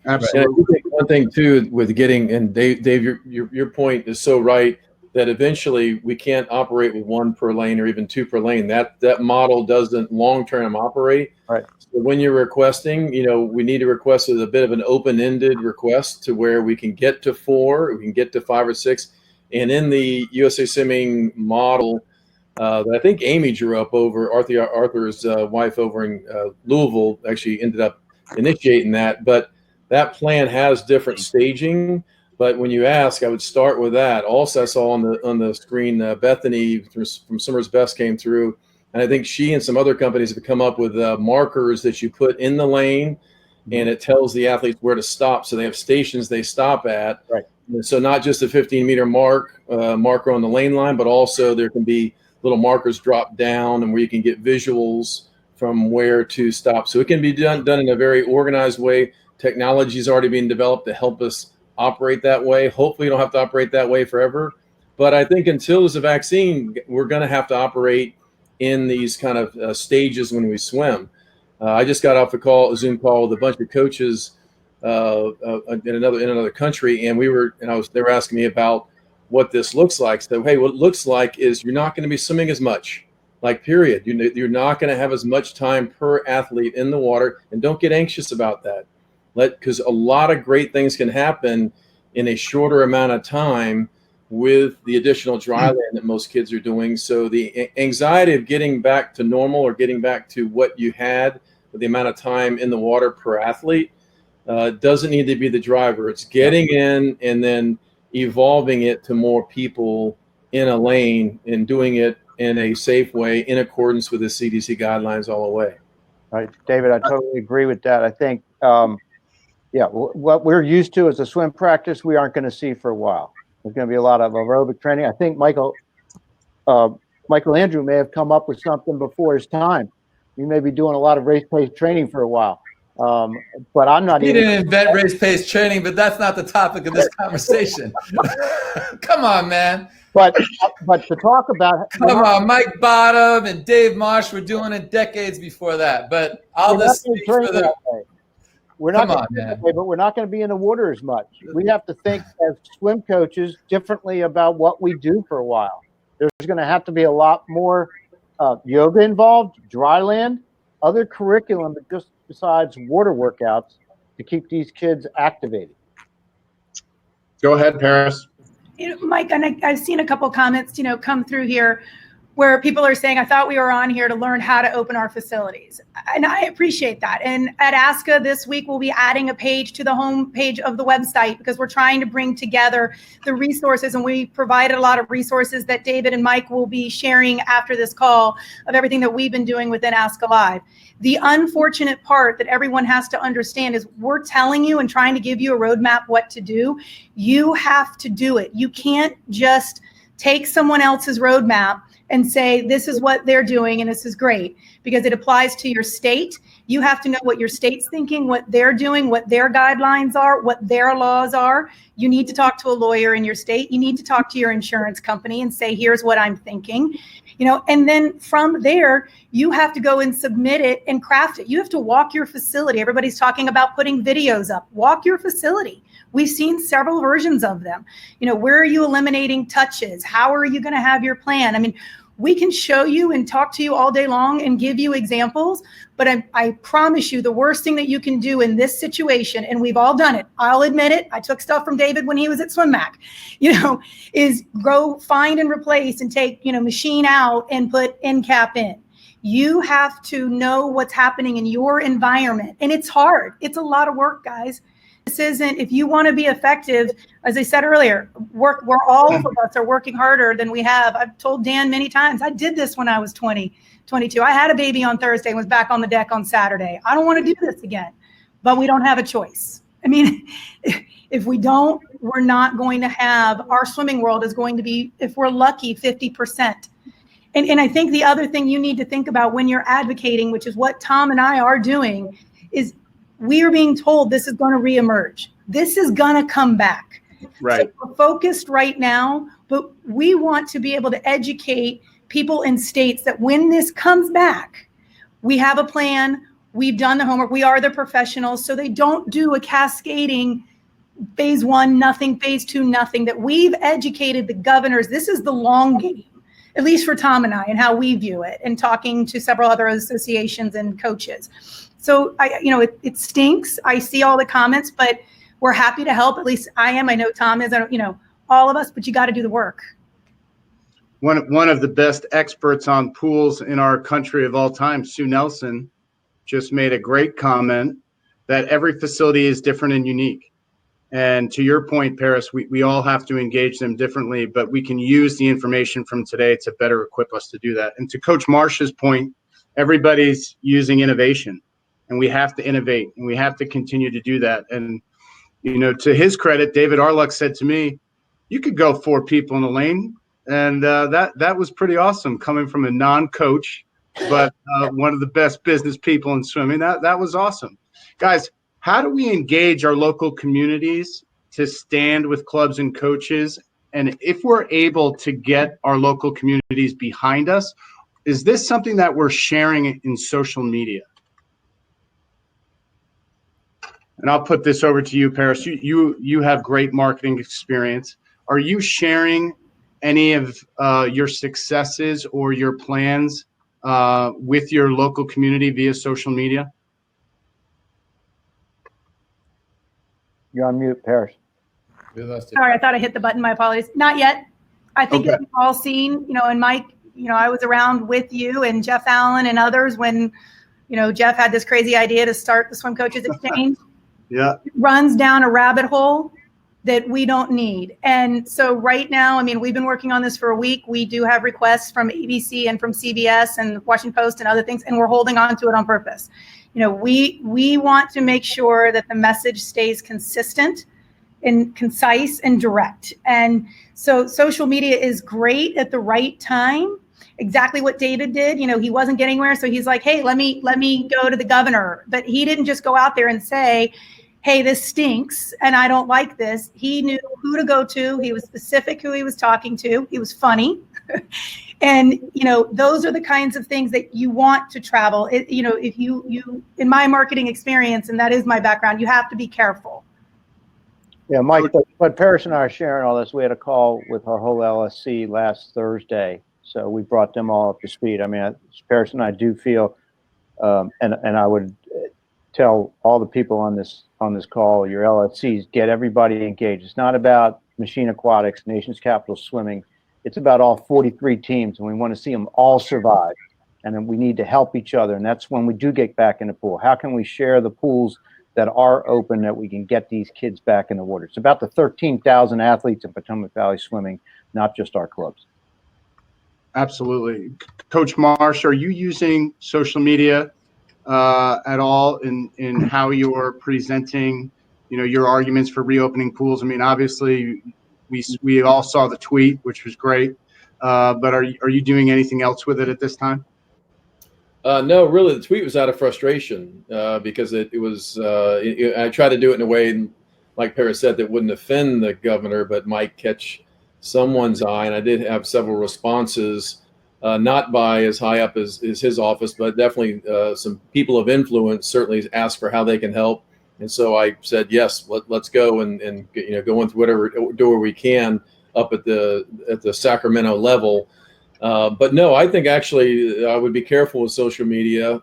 [SPEAKER 1] Absolutely.
[SPEAKER 5] And I think one thing too with getting, and Dave, your point is so right, that eventually we can't operate with 1 per lane or even 2 per lane. That model doesn't long-term operate.
[SPEAKER 3] Right.
[SPEAKER 5] So when you're requesting, we need to request with a bit of an open-ended request to where we can get to 4, we can get to 5 or 6. And in the USA Swimming model that I think Amy drew up over Arthur's wife over in Louisville actually ended up initiating that. But that plan has different staging. But when you ask, I would start with that. Also, I saw on the screen Bethany from Summer's Best came through, and I think she and some other companies have come up with markers that you put in the lane, and it tells the athletes where to stop. So they have stations they stop at.
[SPEAKER 3] Right.
[SPEAKER 5] And so not just a 15-meter marker on the lane line, but also there can be little markers drop down, and where you can get visuals from where to stop. So it can be done in a very organized way. Technology is already being developed to help us operate that way. Hopefully you don't have to operate that way forever. But I think until there's a vaccine, we're going to have to operate in these kind of stages when we swim. I just got off a Zoom call with a bunch of coaches in another country, and they were asking me about what this looks like. So, hey, what it looks like is you're not going to be swimming as much, period. You're not going to have as much time per athlete in the water, and don't get anxious about that. Because a lot of great things can happen in a shorter amount of time with the additional dry land that most kids are doing. So the anxiety of getting back to normal or getting back to what you had with the amount of time in the water per athlete doesn't need to be the driver. It's getting in and then evolving it to more people in a lane and doing it in a safe way in accordance with the CDC guidelines all the way.
[SPEAKER 3] Right, David, I totally agree with that. I think, what we're used to as a swim practice, we aren't going to see for a while. There's going to be a lot of aerobic training. I think Michael Andrew may have come up with something before his time. We may be doing a lot of race-paced training for a while. But I'm not.
[SPEAKER 4] He didn't invent race-paced training, but that's not the topic of this conversation. Come on, man.
[SPEAKER 3] But to talk about.
[SPEAKER 4] Come on, Mike Bottom and Dave Marsh were doing it decades before that. But I'll just speak for the.
[SPEAKER 3] We're not but we're not going to be in the water as much. We have to think as swim coaches differently about what we do for a while. There's going to have to be a lot more yoga involved, dry land, other curriculum that just besides water workouts to keep these kids activated.
[SPEAKER 1] Go ahead, Paris.
[SPEAKER 6] Mike, and I've seen a couple comments, come through here where people are saying, I thought we were on here to learn how to open our facilities. And I appreciate that. And at ASCA this week, we'll be adding a page to the home page of the website because we're trying to bring together the resources. And we provided a lot of resources that David and Mike will be sharing after this call of everything that we've been doing within ASCA Live. The unfortunate part that everyone has to understand is we're telling you and trying to give you a roadmap what to do. You have to do it. You can't just take someone else's roadmap and say, this is what they're doing and this is great, because it applies to your state. You have to know what your state's thinking, what they're doing, what their guidelines are, what their laws are. You need to talk to a lawyer in your state. You need to talk to your insurance company and say, here's what I'm thinking. And then from there, you have to go and submit it and craft it. You have to walk your facility. Everybody's talking about putting videos up. Walk your facility. We've seen several versions of them. Where are you eliminating touches? How are you going to have your plan? I mean, we can show you and talk to you all day long and give you examples, but I promise you the worst thing that you can do in this situation, and we've all done it, I'll admit it, I took stuff from David when he was at SwimMac, is go find and replace and take, machine out and put end cap in. You have to know what's happening in your environment, and it's hard. It's a lot of work, guys. This isn't, if you want to be effective, as I said earlier, we're all of us are working harder than we have. I've told Dan many times, I did this when I was 20, 22. I had a baby on Thursday and was back on the deck on Saturday. I don't want to do this again, but we don't have a choice. I mean, if we don't, we're not going to have, our swimming world is going to be, if we're lucky, 50%. And I think the other thing you need to think about when you're advocating, which is what Tom and I are doing, is we are being told this is going to reemerge. This is going to come back.
[SPEAKER 1] Right.
[SPEAKER 6] So we're focused right now, but we want to be able to educate people in states that when this comes back, we have a plan. We've done the homework. We are the professionals. So they don't do a cascading phase 1, nothing, phase 2, nothing, that we've educated the governors. This is the long game, at least for Tom and I, and how we view it, and talking to several other associations and coaches. So it stinks. I see all the comments, but we're happy to help. At least I am. I know Tom is, all of us, but you got to do the work.
[SPEAKER 1] One of the best experts on pools in our country of all time, Sue Nelson, just made a great comment that every facility is different and unique. And to your point, Paris, we all have to engage them differently, but we can use the information from today to better equip us to do that. And to Coach Marsh's point, everybody's using innovation, and we have to innovate, and we have to continue to do that. And, to his credit, David Arluck said to me, you could go 4 people in a lane. And that was pretty awesome coming from a non-coach, but one of the best business people in swimming. That was awesome. Guys, how do we engage our local communities to stand with clubs and coaches? And if we're able to get our local communities behind us, is this something that we're sharing in social media? And I'll put this over to you, Paris. You have great marketing experience. Are you sharing any of your successes or your plans with your local community via social media?
[SPEAKER 3] You're on mute, Paris.
[SPEAKER 6] Sorry, I thought I hit the button. My apologies. Not yet. I think
[SPEAKER 1] Okay.
[SPEAKER 6] we've all seen, and Mike, I was around with you and Jeff Allen and others when, Jeff had this crazy idea to start the Swim Coaches Exchange.
[SPEAKER 1] Yeah.
[SPEAKER 6] It runs down a rabbit hole that we don't need. And so right now, we've been working on this for a week. We do have requests from ABC and from CBS and Washington Post and other things, and we're holding on to it on purpose. We want to make sure that the message stays consistent and concise and direct. And so social media is great at the right time. Exactly what David did. He wasn't getting anywhere, so he's like, hey, let me go to the governor. But he didn't just go out there and say, hey, this stinks and I don't like this. He knew who to go to. He was specific who he was talking to. He was funny. And, those are the kinds of things that you want to travel. If you, in my marketing experience, and that is my background, you have to be careful.
[SPEAKER 3] Yeah, Mike, but Paris and I are sharing all this. We had a call with our whole LSC last Thursday, so we brought them all up to speed. Paris and I do feel, and I would tell all the people on this call, your LSCs, get everybody engaged. It's not about Machine Aquatics, Nation's Capital Swimming. It's about all 43 teams, and we want to see them all survive. And then we need to help each other, and that's when we do get back in the pool. How can we share the pools that are open that we can get these kids back in the water? It's about the 13,000 athletes in Potomac Valley Swimming, not just our clubs.
[SPEAKER 1] Absolutely. Coach Marsh, are you using social media at all in how you're presenting, your arguments for reopening pools? Obviously, we all saw the tweet, which was great. But are you doing anything else with it at this time?
[SPEAKER 5] No, really, the tweet was out of frustration because it was. I tried to do it in a way, like Paris said, that wouldn't offend the governor, but might catch someone's eye. And I did have several responses, not by as high up as his office, but definitely some people of influence certainly asked for how they can help. And so I said, yes, let's go and go into whatever door we can up at the Sacramento level. But no, I think actually I would be careful with social media.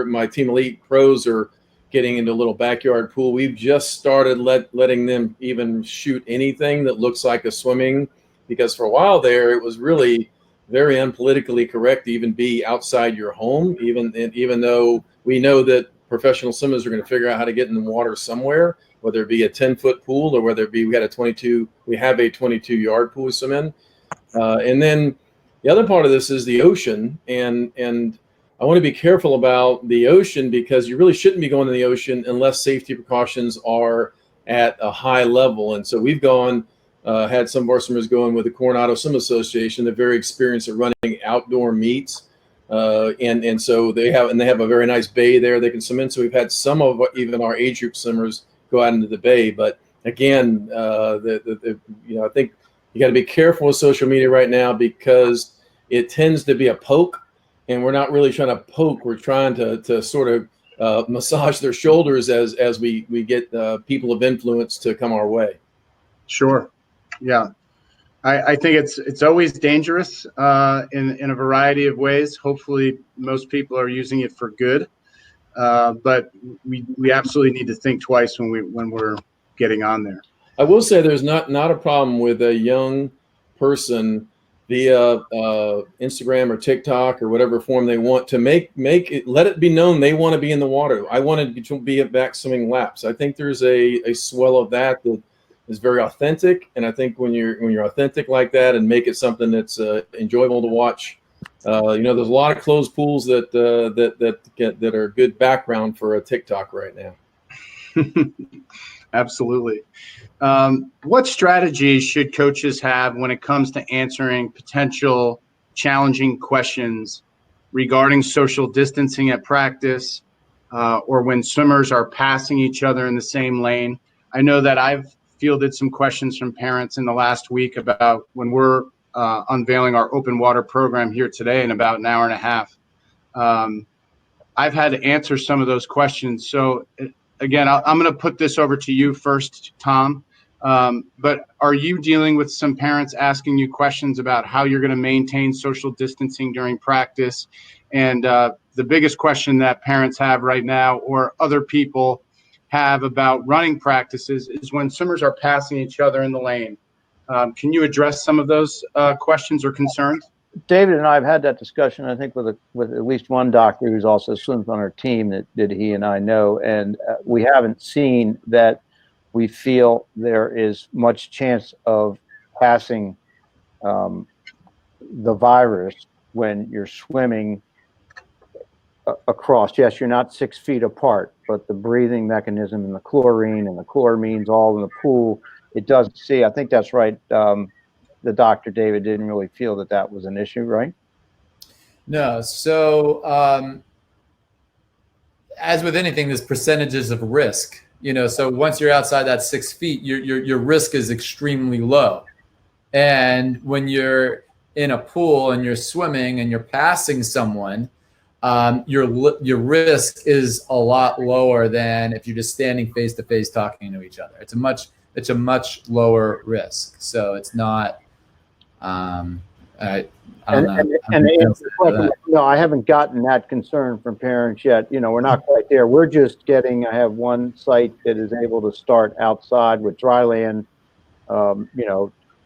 [SPEAKER 5] My Team Elite pros are getting into a little backyard pool. We've just started letting them even shoot anything that looks like a swimming, because for a while there, it was really very unpolitically correct to even be outside your home, even though we know that professional swimmers are going to figure out how to get in the water somewhere, whether it be a 10-foot pool or whether it be we have a 22-yard pool to swim in. And then the other part of this is the ocean, and I want to be careful about the ocean because you really shouldn't be going to the ocean unless safety precautions are at a high level. And so we've had some of our swimmers going with the Coronado Swim Association. They're very experienced at running outdoor meets. And so they have a very nice bay there they can swim in. So we've had some of even our age group swimmers go out into the bay. But again, I think you got to be careful with social media right now because it tends to be a poke, and we're not really trying to poke. We're trying to sort of massage their shoulders as we get people of influence to come our way.
[SPEAKER 1] Sure. Yeah. I think it's always dangerous in a variety of ways. Hopefully most people are using it for good. But we absolutely need to think twice when we're getting on there.
[SPEAKER 5] I will say there's not a problem with a young person via Instagram or TikTok or whatever form they want to make it, let it be known they want to be in the water. I want to be at back swimming laps. I think there's a swell of that is very authentic, and I think when you're authentic like that and make it something that's enjoyable to watch, there's a lot of closed pools that are good background for a TikTok right now.
[SPEAKER 1] Absolutely. What strategies should coaches have when it comes to answering potential challenging questions regarding social distancing at practice, or when swimmers are passing each other in the same lane? I know that I've fielded some questions from parents in the last week about when we're unveiling our open water program here today in about an hour and a half. I've had to answer some of those questions. So again, I'm going to put this over to you first, Tom. But are you dealing with some parents asking you questions about how you're going to maintain social distancing during practice? And the biggest question that parents have right now, or other people have about running practices, is when swimmers are passing each other in the lane. Can you address some of those questions or concerns?
[SPEAKER 3] David and I have had that discussion, I think, with at least one doctor who's also swims on our team that he and I know, and we haven't seen that we feel there is much chance of passing the virus when you're swimming across. Yes, you're not 6 feet apart, but the breathing mechanism and the chlorine and the chloramines all in the pool, it does see. I think that's right. The doctor, David, didn't really feel that was an issue, right?
[SPEAKER 4] No. So as with anything, there's percentages of risk. So once you're outside that 6 feet, your risk is extremely low. And when you're in a pool and you're swimming and you're passing someone, your risk is a lot lower than if you're just standing face to face talking to each other. It's a much lower risk. So it's not. I don't know.
[SPEAKER 3] No, I haven't gotten that concern from parents yet. We're not quite there. We're just I have one site that is able to start outside with dry land,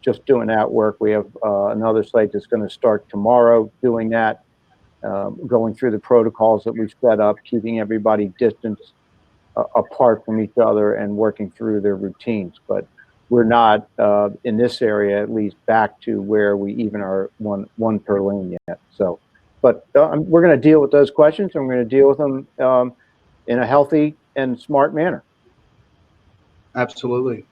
[SPEAKER 3] just doing that work. We have another site that's going to start tomorrow doing that, going through the protocols that we've set up, keeping everybody distanced apart from each other and working through their routines. But we're not in this area, at least, back to where we even are one per lane yet. So, but we're going to deal with those questions, and we're going to deal with them in a healthy and smart manner.
[SPEAKER 1] Absolutely.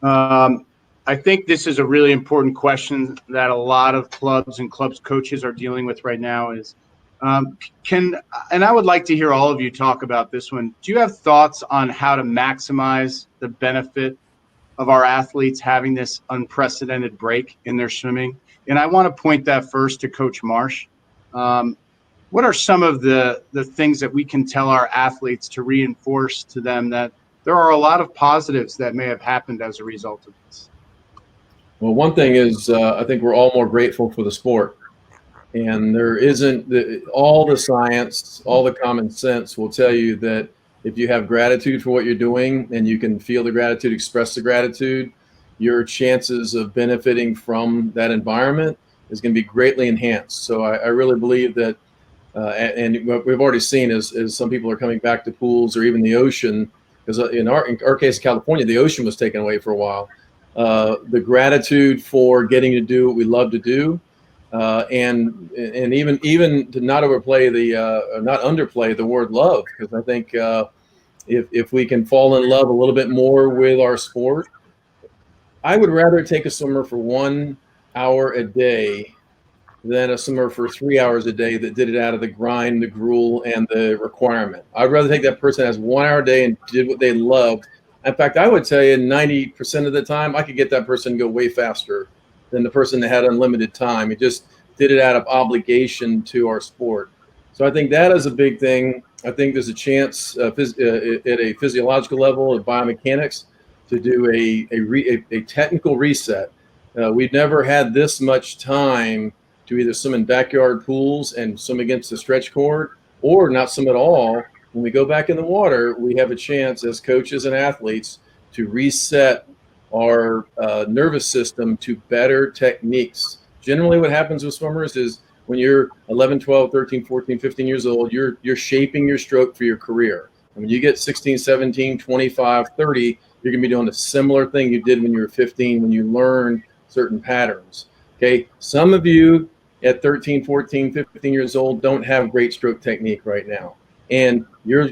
[SPEAKER 1] I think this is a really important question that a lot of clubs and clubs coaches are dealing with right now is, and I would like to hear all of you talk about this one. Do you have thoughts on how to maximize the benefit of our athletes having this unprecedented break in their swimming? And I want to point that first to Coach Marsh. What are some of the things that we can tell our athletes to reinforce to them that there are a lot of positives that may have happened as a result of this?
[SPEAKER 5] Well, one thing is I think we're all more grateful for the sport. And there isn't all the science, all the common sense will tell you that if you have gratitude for what you're doing and you can feel the gratitude, express the gratitude, your chances of benefiting from that environment is going to be greatly enhanced. So I really believe that, and what we've already seen is some people are coming back to pools or even the ocean, because in our case, California, the ocean was taken away for a while. The gratitude for getting to do what we love to do, and even to not underplay the word love, because I think if we can fall in love a little bit more with our sport, I would rather take a swimmer for 1 hour a day than a swimmer for 3 hours a day that did it out of the grind, the gruel, and the requirement. I'd rather take that person that has 1 hour a day and did what they loved. In fact, I would tell you 90% of the time, I could get that person to go way faster than the person that had unlimited time. It just did it out of obligation to our sport. So I think that is a big thing. I think there's a chance at a physiological level of biomechanics to do a technical reset. We've never had this much time to either swim in backyard pools and swim against the stretch cord, or not swim at all. When we go back in the water, we have a chance as coaches and athletes to reset our nervous system to better techniques. Generally, what happens with swimmers is when you're 11, 12, 13, 14, 15 years old, you're shaping your stroke for your career. And when you get 16, 17, 25, 30, you're going to be doing a similar thing you did when you were 15, when you learned certain patterns. Okay, some of you at 13, 14, 15 years old don't have great stroke technique right now. And your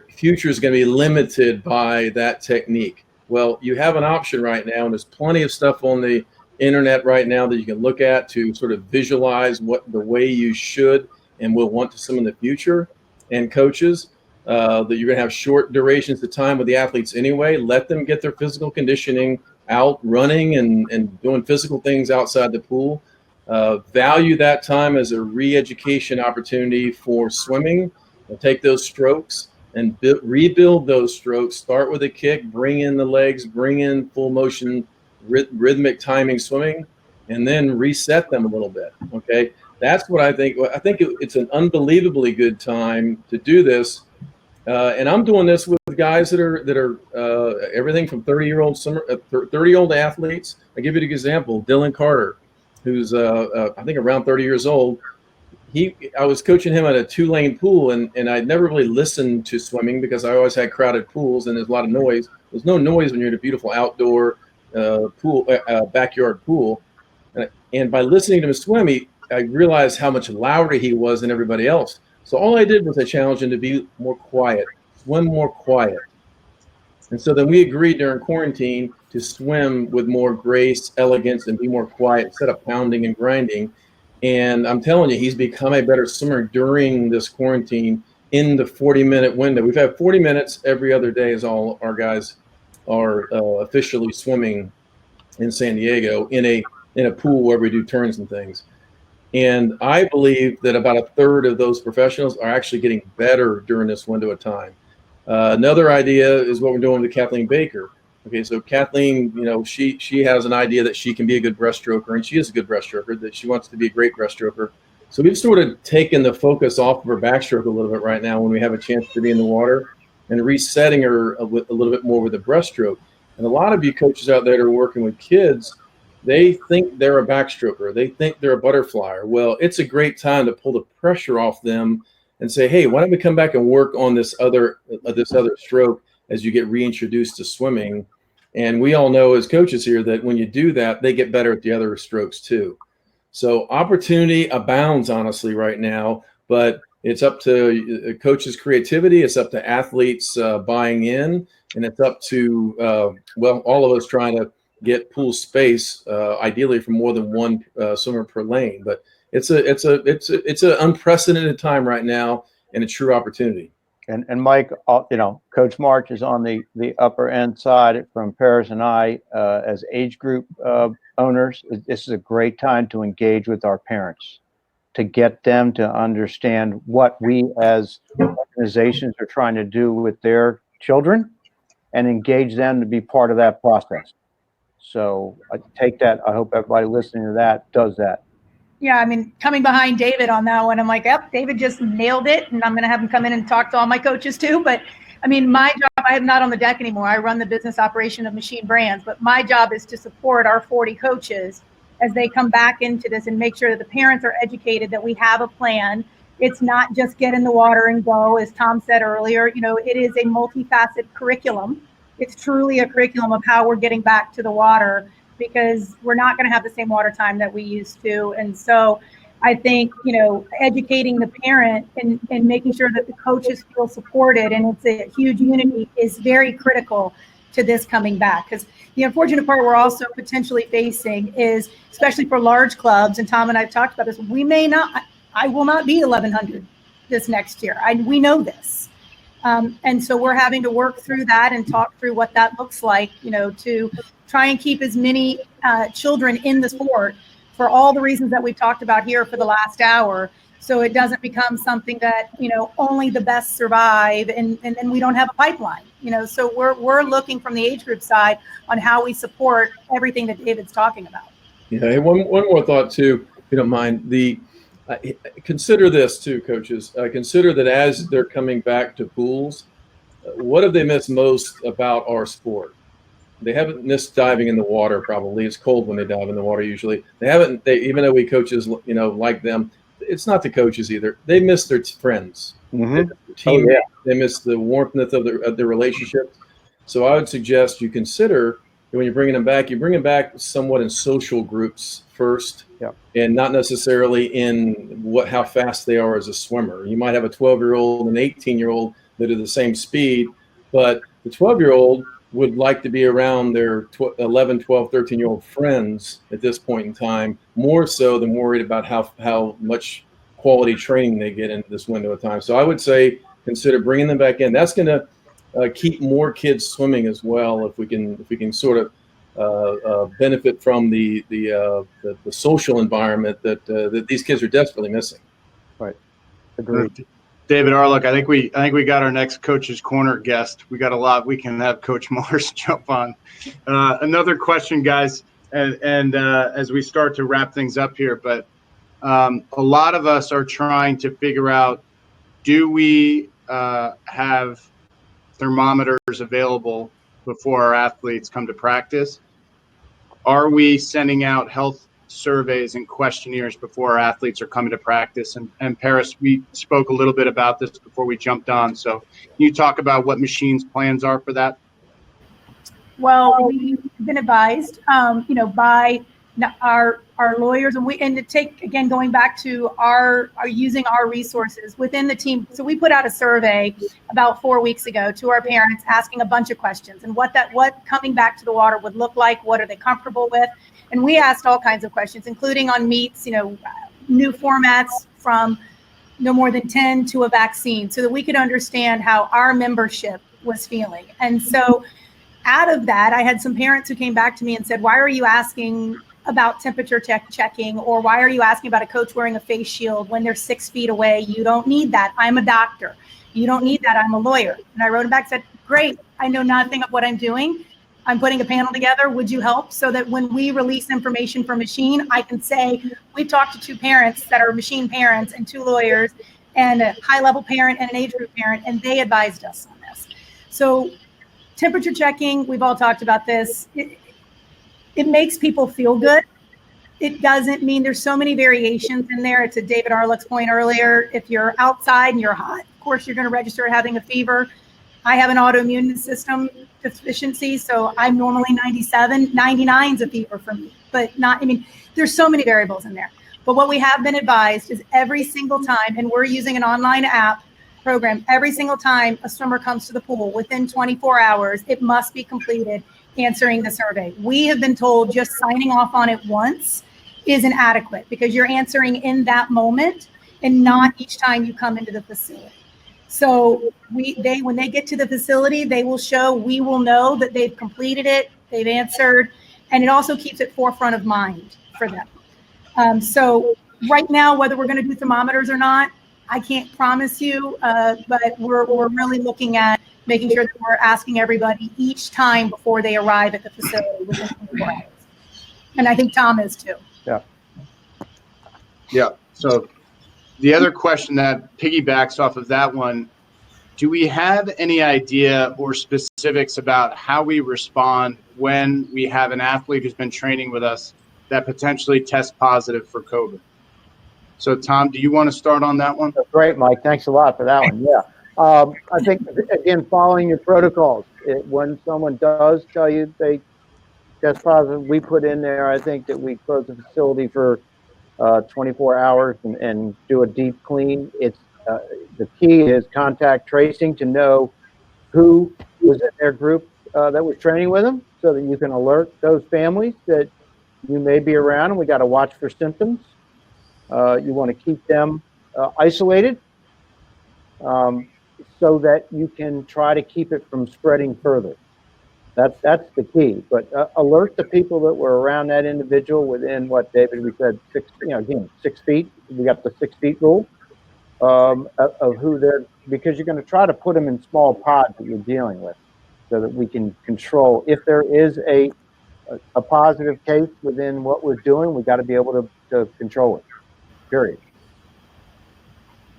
[SPEAKER 5] future is going to be limited by that technique. Well, you have an option right now, and there's plenty of stuff on the internet right now that you can look at to sort of visualize what the way you should and will want to swim in the future. And coaches, that you're going to have short durations of time with the athletes anyway. Let them get their physical conditioning out, running and doing physical things outside the pool. Value that time as a re-education opportunity for swimming. Take those strokes and rebuild those strokes. Start with a kick, bring in the legs, bring in full motion, rhythmic timing swimming, and then reset them a little bit. Okay, that's what I think. I think it's an unbelievably good time to do this, and I'm doing this with guys that are everything from 30-year-old athletes. I give you an example: Dylan Carter, who's I think around 30 years old. I was coaching him at a 2-lane pool, and I'd never really listened to swimming because I always had crowded pools and there's a lot of noise. There's no noise when you're in a beautiful outdoor pool, backyard pool. And by listening to him swim, I realized how much louder he was than everybody else. So all I did was I challenged him to be more quiet, swim more quiet. And so then we agreed during quarantine to swim with more grace, elegance, and be more quiet instead of pounding and grinding. And I'm telling you, he's become a better swimmer during this quarantine in the 40-minute window. We've had 40 minutes every other day as all our guys are officially swimming in San Diego in a pool where we do turns and things. And I believe that about a third of those professionals are actually getting better during this window of time. Another idea is what we're doing with Kathleen Baker. Okay, so Kathleen, she has an idea that she can be a good breaststroker, and she is a good breaststroker, that she wants to be a great breaststroker. So we've sort of taken the focus off of her backstroke a little bit right now when we have a chance to be in the water, and resetting her a little bit more with a breaststroke. And a lot of you coaches out there that are working with kids, they think they're a backstroker. They think they're a butterflyer. Well, it's a great time to pull the pressure off them and say, hey, why don't we come back and work on this other stroke as you get reintroduced to swimming. And we all know as coaches here that when you do that, they get better at the other strokes too. So opportunity abounds, honestly, right now, but it's up to coaches' creativity. It's up to athletes buying in, and it's up to, all of us trying to get pool space, ideally for more than one swimmer per lane. But it's an unprecedented time right now and a true opportunity.
[SPEAKER 3] And Mike, Coach March is on the upper end side from Paris and I as age group owners. This is a great time to engage with our parents, to get them to understand what we as organizations are trying to do with their children and engage them to be part of that process. So I take that. I hope everybody listening to that does that.
[SPEAKER 6] Yeah, I mean, coming behind David on that one, I'm like, yep, David just nailed it. And I'm going to have him come in and talk to all my coaches too. But I mean, my job, I am not on the deck anymore. I run the business operation of Machine Brands. But my job is to support our 40 coaches as they come back into this and make sure that the parents are educated, that we have a plan. It's not just get in the water and go, as Tom said earlier. It is a multifaceted curriculum. It's truly a curriculum of how we're getting back to the water, because we're not going to have the same water time that we used to. And so I think, educating the parent and making sure that the coaches feel supported and it's a huge unity is very critical to this coming back. Because the unfortunate part we're also potentially facing is, especially for large clubs, and Tom and I have talked about this, I will not be 1,100 this next year. We know this. And so we're having to work through that and talk through what that looks like, to try and keep as many children in the sport for all the reasons that we've talked about here for the last hour, So it doesn't become something that, only the best survive and then we don't have a pipeline, so we're looking from the age group side on how we support everything that David's talking about.
[SPEAKER 5] Yeah, hey, one more thought too, if you don't mind. Consider this too, coaches. Consider that as they're coming back to pools, what have they missed most about our sport? They haven't missed diving in the water. Probably it's cold when they dive in the water. Usually they haven't. Even though we coaches, like them, it's not the coaches either. They miss their friends,
[SPEAKER 3] Mm-hmm.
[SPEAKER 5] their teammates. They miss the warmth of their relationships. So I would suggest you consider when you're bringing them back, you bring them back somewhat in social groups first, and not necessarily in how fast they are as a swimmer. You might have a 12-year-old and an 18-year-old that are the same speed, but the 12-year-old would like to be around their 11, 12, 13-year-old friends at this point in time, more so than worried about how much quality training they get in this window of time. So I would say consider bringing them back in. That's going to keep more kids swimming as well if we can sort of benefit from the social environment that these kids are desperately missing.
[SPEAKER 3] Right. Agreed.
[SPEAKER 1] David Arluck, I think we got our next Coach's Corner guest. We got a lot. We can have Coach Morris jump on. Another question, guys, and as we start to wrap things up here, but a lot of us are trying to figure out: do we have thermometers available before our athletes come to practice? Are we sending out health surveys and questionnaires before our athletes are coming to practice? And Paris, we spoke a little bit about this before we jumped on. So can you talk about what Machine's plans are for that?
[SPEAKER 6] Well, we've been advised, by our lawyers, and to take, again, going back to our using our resources within the team. So we put out a survey about 4 weeks ago to our parents, asking a bunch of questions and what coming back to the water would look like. What are they comfortable with? And we asked all kinds of questions, including on meets, new formats from no more than 10 to a vaccine, so that we could understand how our membership was feeling. And so out of that, I had some parents who came back to me and said, why are you asking about temperature checking, or why are you asking about a coach wearing a face shield when they're 6 feet away? You don't need that. I'm a doctor. You don't need that. I'm a lawyer. And I wrote him back and said, great. I know nothing of what I'm doing. I'm putting a panel together. Would you help? So that when we release information for Machine, I can say, we've talked to 2 parents that are Machine parents and 2 lawyers and a high-level parent and an age group parent, and they advised us on this. So temperature checking, we've all talked about this. It makes people feel good. It doesn't mean there's so many variations in there. To David Arluck's point earlier, if you're outside and you're hot, of course, you're going to register having a fever. I have an autoimmune system deficiency, so I'm normally 97. 99 is a fever for me, but there's so many variables in there. But what we have been advised is every single time, and we're using an online app program, every single time a swimmer comes to the pool, within 24 hours, it must be completed answering the survey. We have been told just signing off on it once is inadequate, because you're answering in that moment and not each time you come into the facility. So when they get to the facility, we will know that they've completed it, they've answered, and it also keeps it forefront of mind for them. So right now, whether we're going to do thermometers or not, I can't promise you, but we're really looking at making sure that we're asking everybody each time before they arrive at the facility within 24 hours. And I think Tom is too.
[SPEAKER 1] Yeah. So the other question that piggybacks off of that one, do we have any idea or specifics about how we respond when we have an athlete who's been training with us that potentially tests positive for COVID? So, Tom, do you want to start on that one?
[SPEAKER 3] That's great, Mike. Thanks a lot for that one. Yeah. I think, again, following your protocols, when someone does tell you they test positive, we put in there, I think, that we close the facility for 24 hours and do a deep clean. It's the key is contact tracing to know who was in their group that was training with them, so that you can alert those families that you may be around, and we got to watch for symptoms. You want to keep them isolated so that you can try to keep it from spreading further. That's the key. But alert the people that were around that individual within what, David, we said 6, again, 6 feet. We got the 6 feet rule of who they're, because you're going to try to put them in small pods that you're dealing with so that we can control. If there is a positive case within what we're doing, we got to be able to control it, period.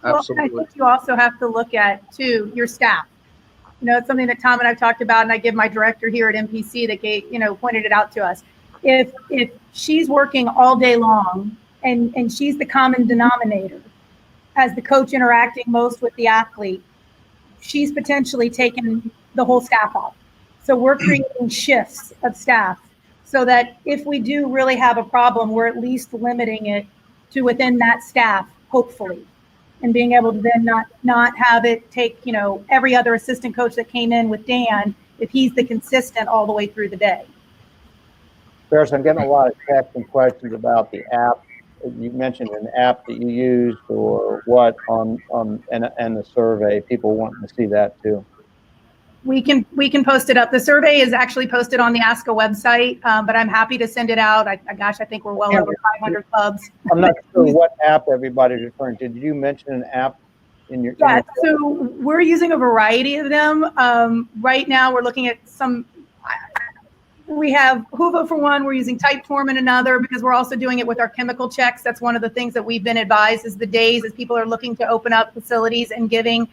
[SPEAKER 1] Absolutely.
[SPEAKER 6] Well, I think you also have to look at, too, your staff. It's something that Tom and I've talked about, and I give my director here at MPC that pointed it out to us. If she's working all day long and she's the common denominator as the coach interacting most with the athlete, she's potentially taken the whole staff off. So we're creating shifts of staff so that if we do really have a problem, we're at least limiting it to within that staff, hopefully. And being able to then not have it take, every other assistant coach that came in with Dan, if he's the consistent all the way through the day.
[SPEAKER 3] Ferris, I'm getting a lot of texts and questions about the app. You mentioned an app that you used or what on and the survey. People wanting to see that too.
[SPEAKER 6] We can post it up. The survey is actually posted on the ASCA website, but I'm happy to send it out. I think we're well over 500 clubs.
[SPEAKER 3] I'm not sure what app everybody's referring to. Did you mention an app in your?
[SPEAKER 6] Yeah, so we're using a variety of them. Right now, we're looking at some. We have Hoover for one. We're using Typeform in another because we're also doing it with our chemical checks. That's one of the things that we've been advised is the days as people are looking to open up facilities and giving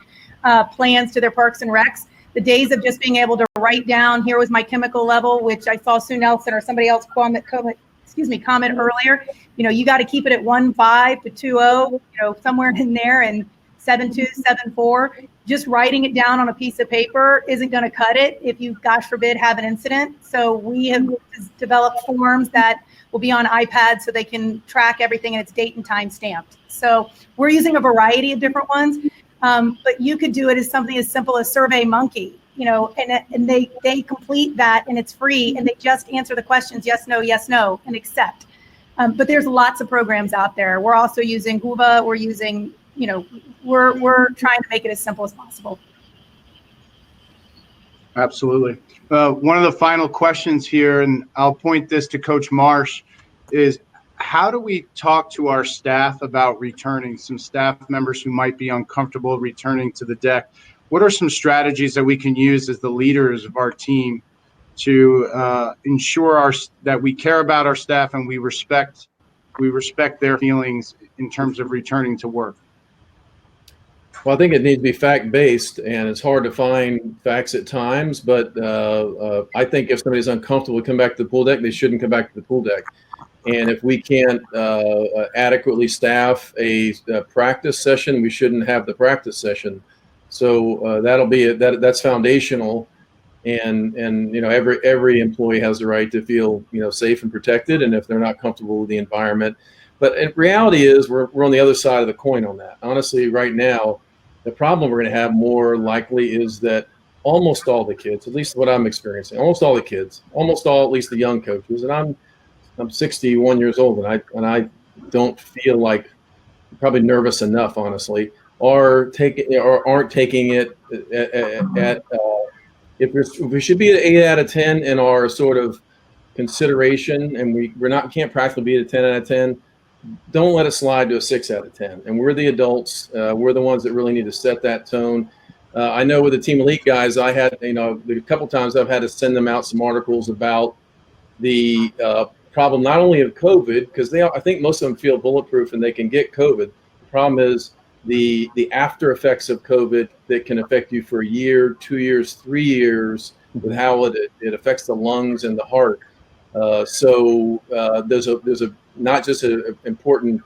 [SPEAKER 6] plans to their parks and recs. The days of just being able to write down, here was my chemical level, which I saw Sue Nelson or somebody else comment earlier. You got to keep it at 1.5 to 2.0, somewhere in there, and 7.2, 7.4. Just writing it down on a piece of paper isn't going to cut it if you, gosh forbid, have an incident. So we have developed forms that will be on iPads so they can track everything and it's date and time stamped. So we're using a variety of different ones. But you could do it as something as simple as Survey Monkey, and they complete that and it's free and they just answer the questions, yes, no, and accept. But there's lots of programs out there. We're also using Hoover. We're using, we're trying to make it as simple as possible.
[SPEAKER 1] Absolutely. One of the final questions here, and I'll point this to Coach Marsh, is how do we talk to our staff about returning, some staff members who might be uncomfortable returning to the deck? What are some strategies that we can use as the leaders of our team to ensure that we care about our staff and we respect their feelings in terms of returning to work?
[SPEAKER 5] Well, I think it needs to be fact-based, and it's hard to find facts at times, but I think if somebody's uncomfortable to come back to the pool deck, they shouldn't come back to the pool deck. And if we can't adequately staff a practice session, we shouldn't have the practice session. So that'll be that's foundational. And every employee has the right to feel safe and protected. And if they're not comfortable with the environment, but in reality is we're on the other side of the coin on that. Honestly, right now, the problem we're going to have more likely is that almost all the kids, at least what I'm experiencing, almost all the kids, almost all at least the young coaches, and I'm 61 years old, and I don't feel like probably nervous enough, honestly, aren't taking it at if we should be at 8 out of 10 in our sort of consideration, and we can't practically be at a 10 out of 10. Don't let it slide to a 6 out of 10. And we're the adults. We're the ones that really need to set that tone. I know with the Team Elite guys, I had a couple times I've had to send them out some articles about the problem not only of COVID, because I think most of them feel bulletproof and they can get COVID. The problem is the after effects of COVID that can affect you for a year, 2 years, 3 years, with how it affects the lungs and the heart. So there's a not just an important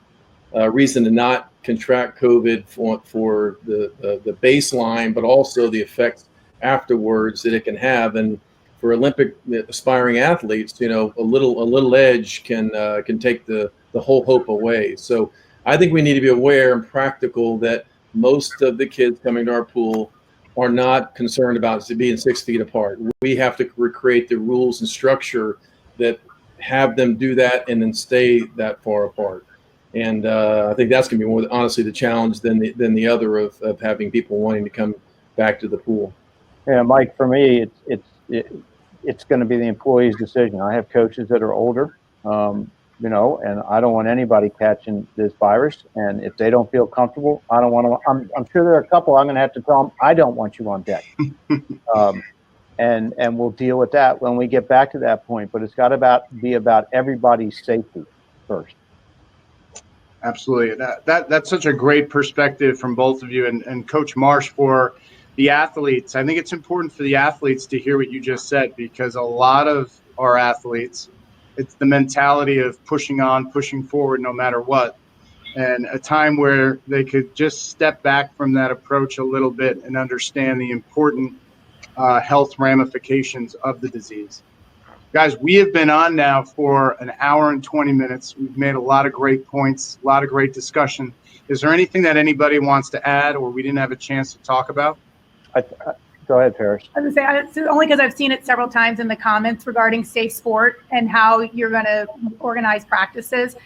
[SPEAKER 5] reason to not contract COVID for the baseline, but also the effects afterwards that it can have. And for Olympic aspiring athletes, a little edge can take the whole hope away. So I think we need to be aware and practical that most of the kids coming to our pool are not concerned about being 6 feet apart. We have to recreate the rules and structure that have them do that and then stay that far apart. And I think that's going to be more, honestly, the challenge than the other of having people wanting to come back to the pool.
[SPEAKER 3] Yeah, Mike, for me, it's going to be the employee's decision. I have coaches that are older, you know, and I don't want anybody catching this virus. And if they don't feel comfortable, I don't want to. I'm sure there are a couple I'm going to have to tell them I don't want you on deck, and we'll deal with that when we get back to that point. But it's got to be about everybody's safety first.
[SPEAKER 1] Absolutely. That's such a great perspective from both of you, and Coach Marsh, for the athletes. I think it's important for the athletes to hear what you just said, because a lot of our athletes, it's the mentality of pushing on, pushing forward no matter what. And a time where they could just step back from that approach a little bit and understand the important health ramifications of the disease. Guys, we have been on now for an hour and 20 minutes. We've made a lot of great points, a lot of great discussion. Is there anything that anybody wants to add or we didn't have a chance to talk about?
[SPEAKER 3] Go ahead, Paris.
[SPEAKER 6] I was going to say, only because I've seen it several times in the comments regarding safe sport and how you're going to organize practices.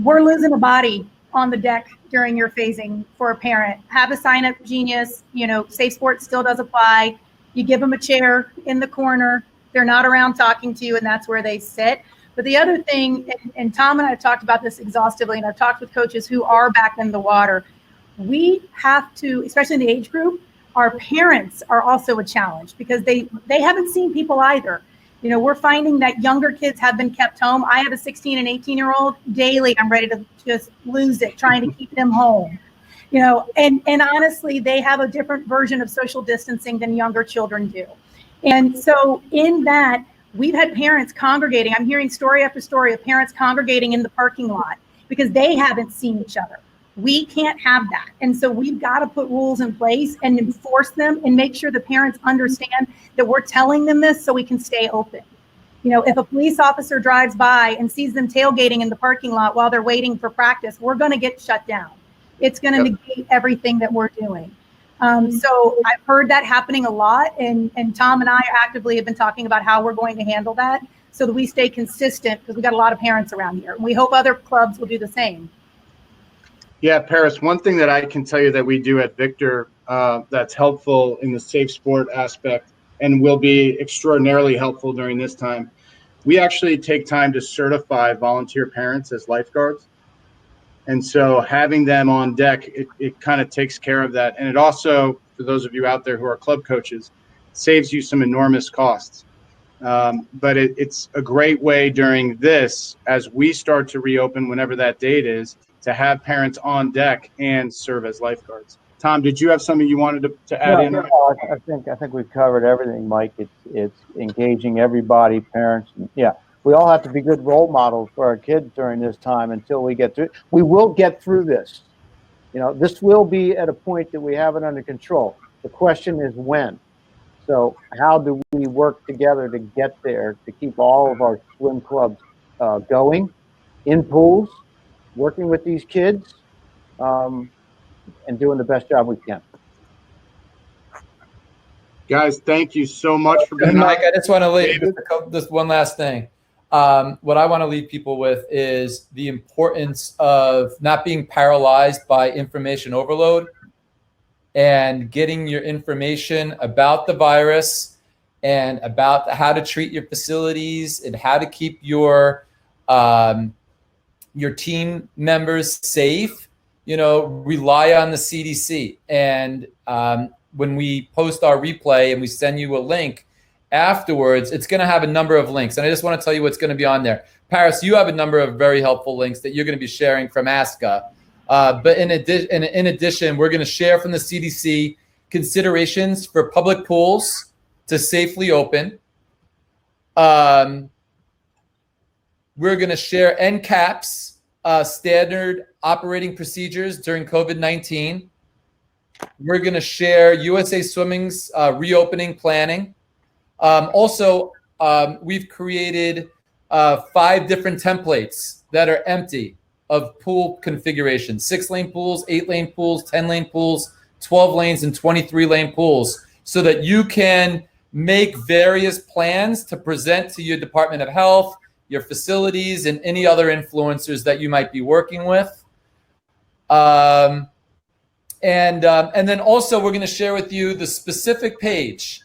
[SPEAKER 6] We're losing a body on the deck during your phasing for a parent. Have a sign-up genius. You know, safe sport still does apply. You give them a chair in the corner. They're not around talking to you, and that's where they sit. But the other thing, and Tom and I have talked about this exhaustively, and I've talked with coaches who are back in the water, we have to, especially in the age group, our parents are also a challenge because they haven't seen people either. You know, we're finding that younger kids have been kept home. I have a 16 and 18-year-old. Daily, I'm ready to just lose it, trying to keep them home. You know, and honestly, they have a different version of social distancing than younger children do. And so in that, we've had parents congregating. I'm hearing story after story of parents congregating in the parking lot because they haven't seen each other. We can't have that. And so we've got to put rules in place and enforce them and make sure the parents understand that we're telling them this so we can stay open. You know, if a police officer drives by and sees them tailgating in the parking lot while they're waiting for practice, we're going to get shut down. It's going to negate everything that we're doing. So I've heard that happening a lot, and Tom and I actively have been talking about how we're going to handle that so that we stay consistent, because we got a lot of parents around here. And we hope other clubs will do the same.
[SPEAKER 1] Yeah, Paris, one thing that I can tell you that we do at Victor that's helpful in the safe sport aspect and will be extraordinarily helpful during this time, we actually take time to certify volunteer parents as lifeguards. And so having them on deck, it kind of takes care of that. And it also, for those of you out there who are club coaches, saves you some enormous costs. But it's a great way during this, as we start to reopen, whenever that date is, to have parents on deck and serve as lifeguards. Tom, did you have something you wanted to add in?
[SPEAKER 3] No, I think we've covered everything, Mike. It's engaging everybody, parents. Yeah. We all have to be good role models for our kids during this time until we get through. We will get through this. You know, this will be at a point that we have it under control. The question is when. So how do we work together to get there, to keep all of our swim clubs going, in pools, working with these kids, and doing the best job we can.
[SPEAKER 1] Guys, thank you so much for being
[SPEAKER 4] on. Mike, I just want to leave this one last thing. What I want to leave people with is the importance of not being paralyzed by information overload and getting your information about the virus and about how to treat your facilities and how to keep your team members safe. You know, rely on the CDC. And when we post our replay and we send you a link afterwards, it's going to have a number of links. And I just want to tell you what's going to be on there. Paris, you have a number of very helpful links that you're going to be sharing from ASCA. But in addition, we're going to share from the CDC considerations for public pools to safely open. We're going to share NCAP's standard operating procedures during COVID-19. We're going to share USA Swimming's reopening planning. Also, we've created 5 different templates that are empty of pool configurations: 6-lane pools, 8-lane pools, 10-lane pools, 12 lanes, and 23-lane pools, so that you can make various plans to present to your Department of Health, your facilities, and any other influencers that you might be working with. And then also we're going to share with you the specific page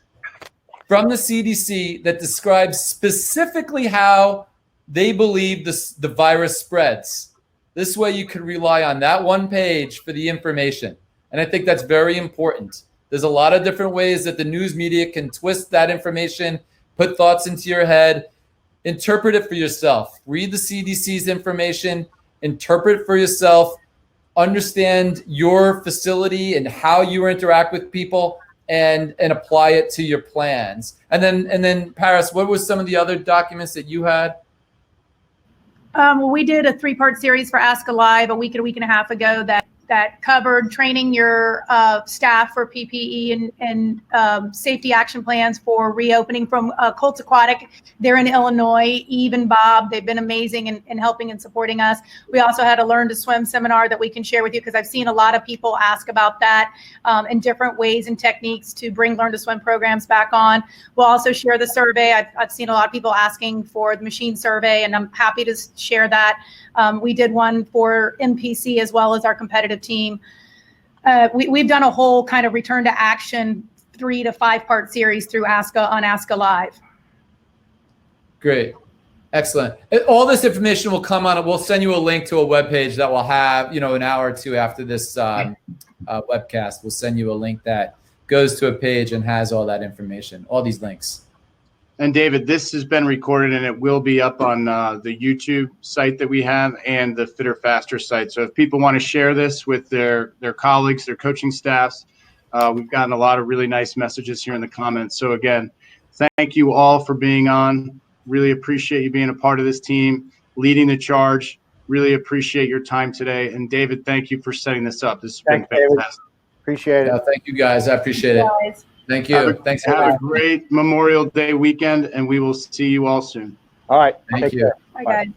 [SPEAKER 4] from the CDC that describes specifically how they believe the virus spreads. This way you can rely on that one page for the information. And I think that's very important. There's a lot of different ways that the news media can twist that information, put thoughts into your head, interpret it for yourself. Read the CDC's information, interpret it for yourself, understand your facility and how you interact with people, and apply it to your plans. And then Paris, what was some of the other documents that you had?
[SPEAKER 6] We did a 3-part series for Ask Alive a week and a half ago that covered training your staff for PPE and safety action plans for reopening from Colts Aquatic. They're in Illinois. Eve and Bob, they've been amazing in helping and supporting us. We also had a Learn to Swim seminar that we can share with you because I've seen a lot of people ask about that and different ways and techniques to bring Learn to Swim programs back on. We'll also share the survey. I've seen a lot of people asking for the machine survey, and I'm happy to share that. We did one for MPC as well as our competitive team. We've done a whole kind of return to action 3 to 5 part series through on Ask Alive.
[SPEAKER 4] Great. Excellent. All this information will come on. We'll send you a link to a webpage that will have, an hour or two after this webcast. We'll send you a link that goes to a page and has all that information, all these links.
[SPEAKER 1] And David, this has been recorded and it will be up on the YouTube site that we have and the Fitter Faster site. So if people want to share this with their colleagues, their coaching staffs, we've gotten a lot of really nice messages here in the comments. So again, thank you all for being on. Really appreciate you being a part of this team, leading the charge. Really appreciate your time today. And David, thank you for setting this up. This has been fantastic.
[SPEAKER 3] Appreciate it.
[SPEAKER 4] Yeah, thank you guys. I appreciate it.
[SPEAKER 6] Guys.
[SPEAKER 4] Thank you. Thanks.
[SPEAKER 1] Have a great Memorial Day weekend, and we will see you all soon.
[SPEAKER 3] All right.
[SPEAKER 4] Thank
[SPEAKER 3] Take
[SPEAKER 4] you.
[SPEAKER 3] care.
[SPEAKER 6] Bye, guys.